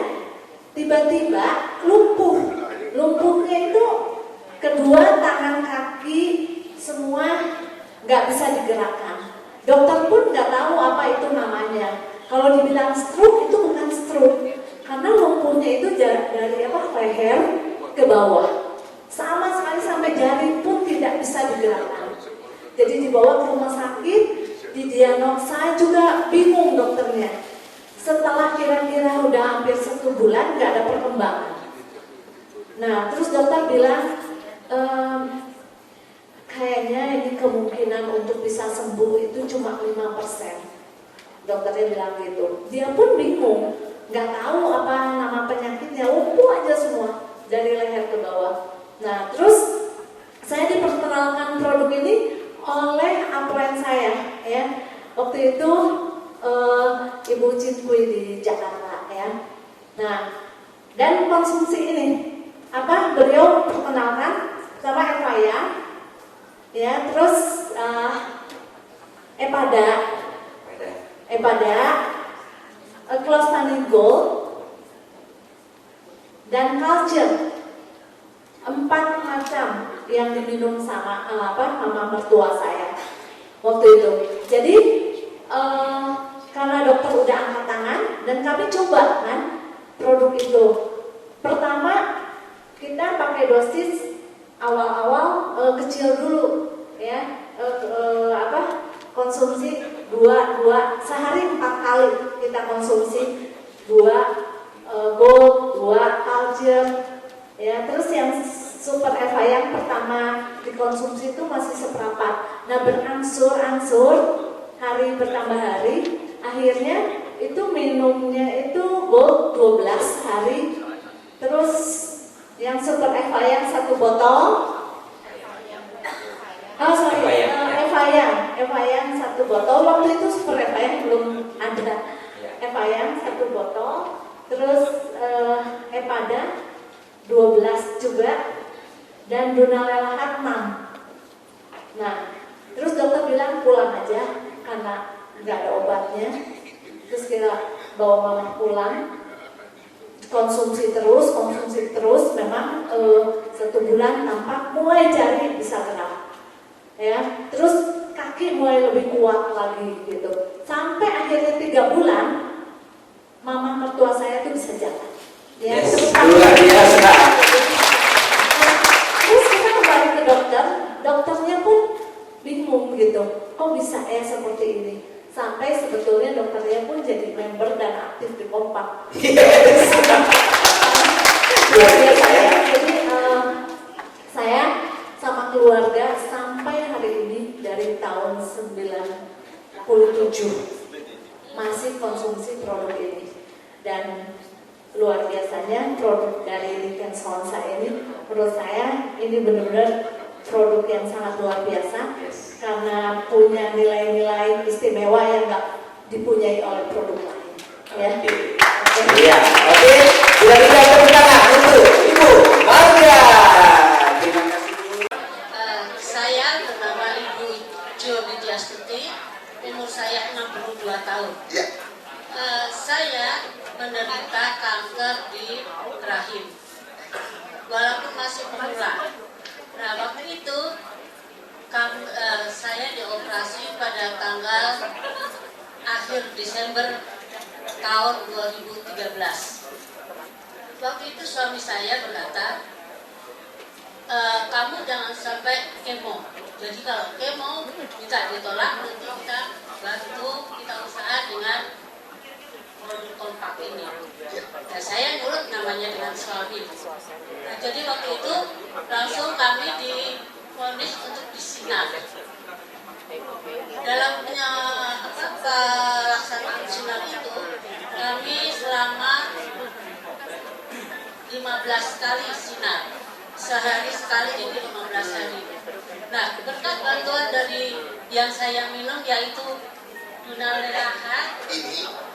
tiba-tiba lumpuhnya itu kedua tangan kaki semua nggak bisa digerakkan. Dokter pun nggak tahu apa itu namanya. Kalau dibilang stroke itu bukan stroke, karena lumpuhnya itu dari leher ke bawah, sama sekali sampai jari pun tidak bisa digerakkan. Jadi dibawa ke rumah sakit, didiagnosa juga bingung dokternya. Setelah kira-kira udah hampir 1 bulan nggak ada perkembangan. Nah terus dokter bilang kayaknya ini kemungkinan untuk bisa sembuh itu cuma 5%. Dokternya bilang gitu. Dia pun bingung, nggak tahu apa nama penyakitnya, lumpuh aja semua dari leher ke bawah. Nah terus saya diperkenalkan produk ini oleh upline saya ya. Waktu itu Ibu Citkui di Jakarta ya. Nah dan konsumsi ini beliau perkenalkan sama Evaya ya, terus Epada, Clostani Gold dan Culture, 4 macam yang diminum sama mama mertua saya waktu itu. Jadi karena dokter udah angkat tangan dan kami coba kan produk itu. Pertama kita pakai dosis awal-awal kecil dulu ya, konsumsi 2 sehari 4 kali kita konsumsi 2 gold, 2 culture ya. Terus yang super Eva yang pertama dikonsumsi itu masih seperempat. Nah berangsur-angsur hari bertambah hari, akhirnya itu minumnya itu gold 12 hari. Terus yang super Eva yang 1 botol, Eva yang 1 botol. Waktu itu super Eva yang belum ada. Eva yang 1 botol. Terus Epada 12 juga, dan Dunalelahat 6. Nah, terus dokter bilang pulang aja karena nggak ada obatnya. Terus kita bawa mama pulang, konsumsi terus. Memang 1 bulan nampak mulai jari bisa gerak, ya. Terus kaki mulai lebih kuat lagi gitu. Sampai akhirnya 3 bulan, mama mertua saya tuh bisa jalan. Ya, yes, luar biasa. Terus kita kembali ke dokter, dokternya pun bingung gitu, kok bisa seperti ini. Sampai sebetulnya dokternya pun jadi member dan aktif di Kompak. Yes. Jadi saya sama keluarga sampai hari ini dari tahun 97 masih konsumsi produk ini, dan luar biasanya produk dari Liken Sonsa ini menurut saya ini benar-benar produk yang sangat luar biasa karena punya nilai-nilai istimewa yang nggak dipunyai oleh produk lain. Ya. Iya, oke. Sudah bisa tepuk tangan untuk Ibu Marga. Terima kasih. Saya bernama Ibu Jo Widyastuti, umur saya 62 tahun. Ya. Saya menerima menderita kanker di rahim. Walaupun masih pemula. Nah, waktu itu saya dioperasi pada tanggal akhir Desember tahun 2013. Waktu itu suami saya berkata, kamu jangan sampai kemo. Jadi kalau kemo minta ditolak, nanti kita bantu, kita usaha dengan produk kompak ini. Nah, saya nurut namanya dengan suami. Nah, jadi waktu itu langsung kami divonis untuk disinar. Dalam pelaksanaan sinar itu kami selama 15 kali sinar, sehari sekali, jadi 15 hari. Nah, berkat bantuan dari yang saya minum yaitu Dunalerahat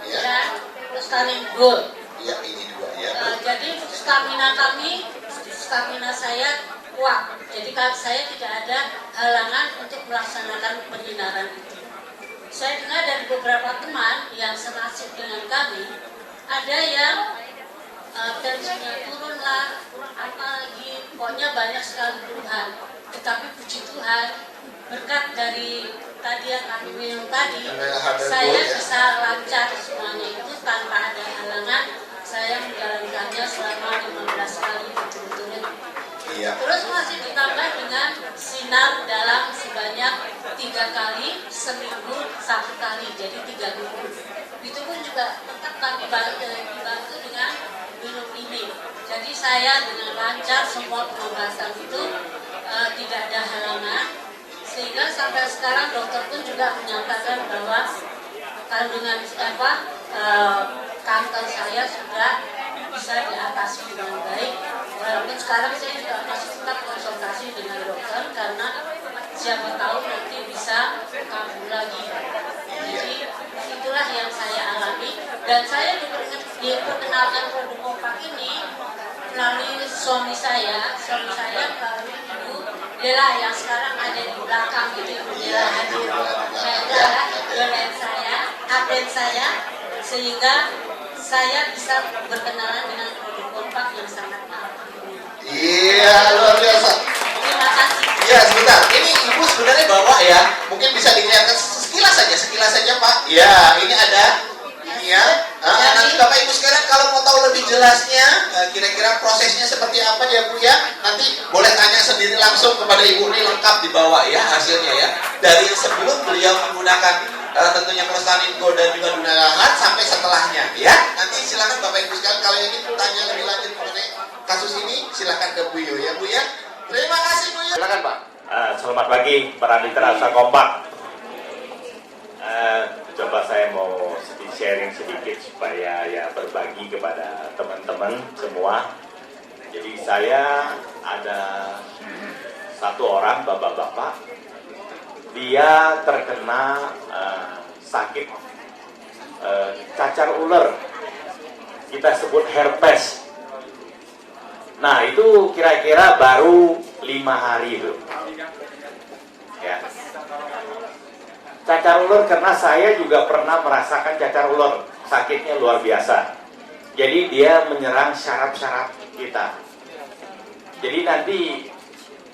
dan Lustanin Gold. Ya, ini dua ya. Jadi stamina saya kuat. Jadi saya tidak ada halangan untuk melaksanakan penyinaran itu. Saya dengar dari beberapa teman yang senasib dengan kami, ada yang tensinya turun lah, apalagi pokoknya banyak sekali keluhan. Tetapi puji Tuhan, berkat dari tadi yang kami minum tadi, saya bisa lancar semuanya itu tanpa ada halangan. Saya menjalankannya selama 15 kali berturut-turut. Terus masih ditambah dengan sinar dalam sebanyak 3 kali, seminggu 1 kali, jadi 3 minggu. Itu pun juga tetap kami dibantu dengan minum ini. Jadi saya dengan lancar semua pengobatan itu tidak ada halangan, sehingga sampai sekarang dokter pun juga menyatakan bahwa kandungan kanker saya sudah bisa diatasi dengan baik. Walaupun sekarang saya juga masih tetap konsultasi dengan dokter karena siapa tahu nanti bisa kambuh lagi. Jadi itulah yang saya alami, dan saya diperkenalkan produk kompak ini melalui suami saya melalui Ibu Dela yang sekarang ada di belakang itu. Ibu Dela hadir, update saya, sehingga saya bisa berkenalan dengan produk kompak yang sangat mahal. Iya, luar biasa. Terima kasih. Iya, sebentar. Ini Ibu sebenarnya bawa ya. Mungkin bisa dilihatkan sekilas saja Pak. Ya, ini ada. Ini ya. Nanti Bapak Ibu sekalian kalau mau tahu lebih jelasnya, kira-kira prosesnya seperti apa ya Bu ya, nanti boleh tanya sendiri langsung kepada Ibu, ini lengkap dibawa ya hasilnya ya. Dari sebelum beliau menggunakan tentunya Lustanin Gold dan juga Dunalerahat sampai setelahnya ya. Nanti silakan Bapak Ibu sekalian kalau ingin tanya lebih lanjut mengenai kasus ini, silakan ke Bu Yo ya Bu ya. Terima kasih Bu Yo. Silakan Pak. Selamat pagi para mitra Asa Kompak. Coba saya mau sharing sedikit supaya ya berbagi kepada teman-teman semua. Jadi saya ada satu orang bapak-bapak, dia terkena sakit cacar ular, kita sebut herpes. Nah itu kira-kira baru 5 hari itu ya. Cacar ular, karena saya juga pernah merasakan cacar ular, sakitnya luar biasa. Jadi dia menyerang syaraf-syaraf kita. Jadi nanti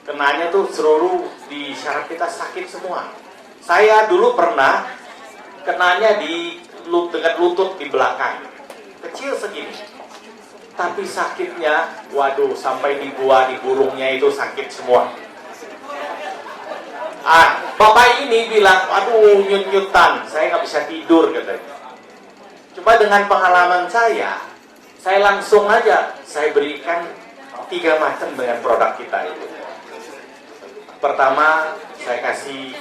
kenanya tuh seluruh di syaraf kita sakit semua. Saya dulu pernah kenanya di dekat lutut di belakang, kecil segini. Tapi sakitnya, waduh, sampai di gua, di burungnya itu sakit semua. Bapak ini bilang, aduh nyut-nyutan, saya nggak bisa tidur katanya. Cuma dengan pengalaman saya langsung aja saya berikan 3 macam dengan produk kita itu. Pertama, saya kasih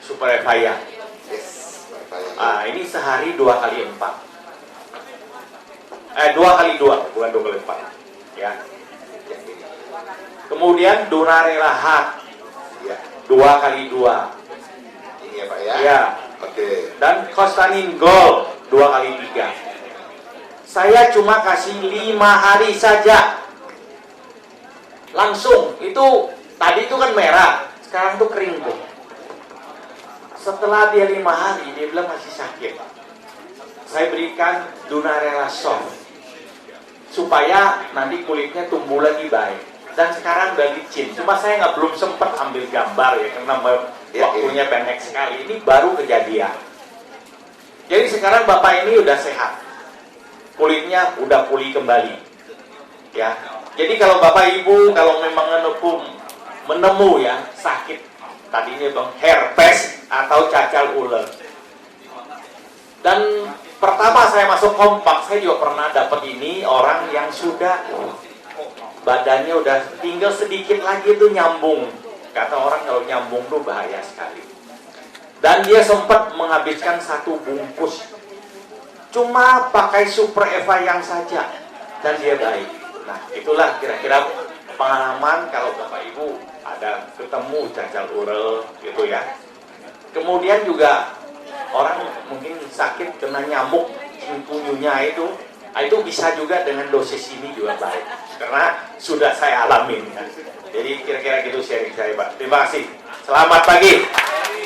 Super Evaya. Ini sehari 2 kali 4. 2 kali 2, bukan 2 kali 4. Ya. Kemudian Dunalerahat. 2 kali 2. Ini ya Pak ya? Ya. Oke. Dan Lustanin Gold 2 kali 3. Saya cuma kasih 5 hari saja. Langsung. Itu tadi itu kan merah, sekarang tuh kering tuh. Setelah dia 5 hari, dia bilang masih sakit. Saya berikan Dunalerahat Soft. supaya nanti kulitnya tumbuh lagi baik. Dan sekarang udah licin. Cuma saya belum sempat ambil gambar ya karena waktunya pendek sekali. Ini baru kejadian. Jadi sekarang bapak ini udah sehat, kulitnya udah pulih kembali. Ya. Jadi kalau bapak ibu kalau memang menemu ya sakit tadinya bang herpes atau cacar ular. Dan pertama saya masuk kompak, saya juga pernah dapat ini orang yang sudah badannya udah tinggal sedikit lagi itu nyambung. Kata orang kalau nyambung tuh bahaya sekali. Dan dia sempat menghabiskan 1 bungkus cuma pakai Super Eva yang saja dan dia baik. Nah itulah kira-kira pengalaman kalau bapak ibu ada ketemu cacar ular gitu ya. Kemudian juga orang mungkin sakit kena nyamuk cikungunya itu bisa juga dengan dosis ini juga baik karena sudah saya alamin kan. Jadi kira-kira gitu sharing saya Pak. Terima kasih. Selamat pagi.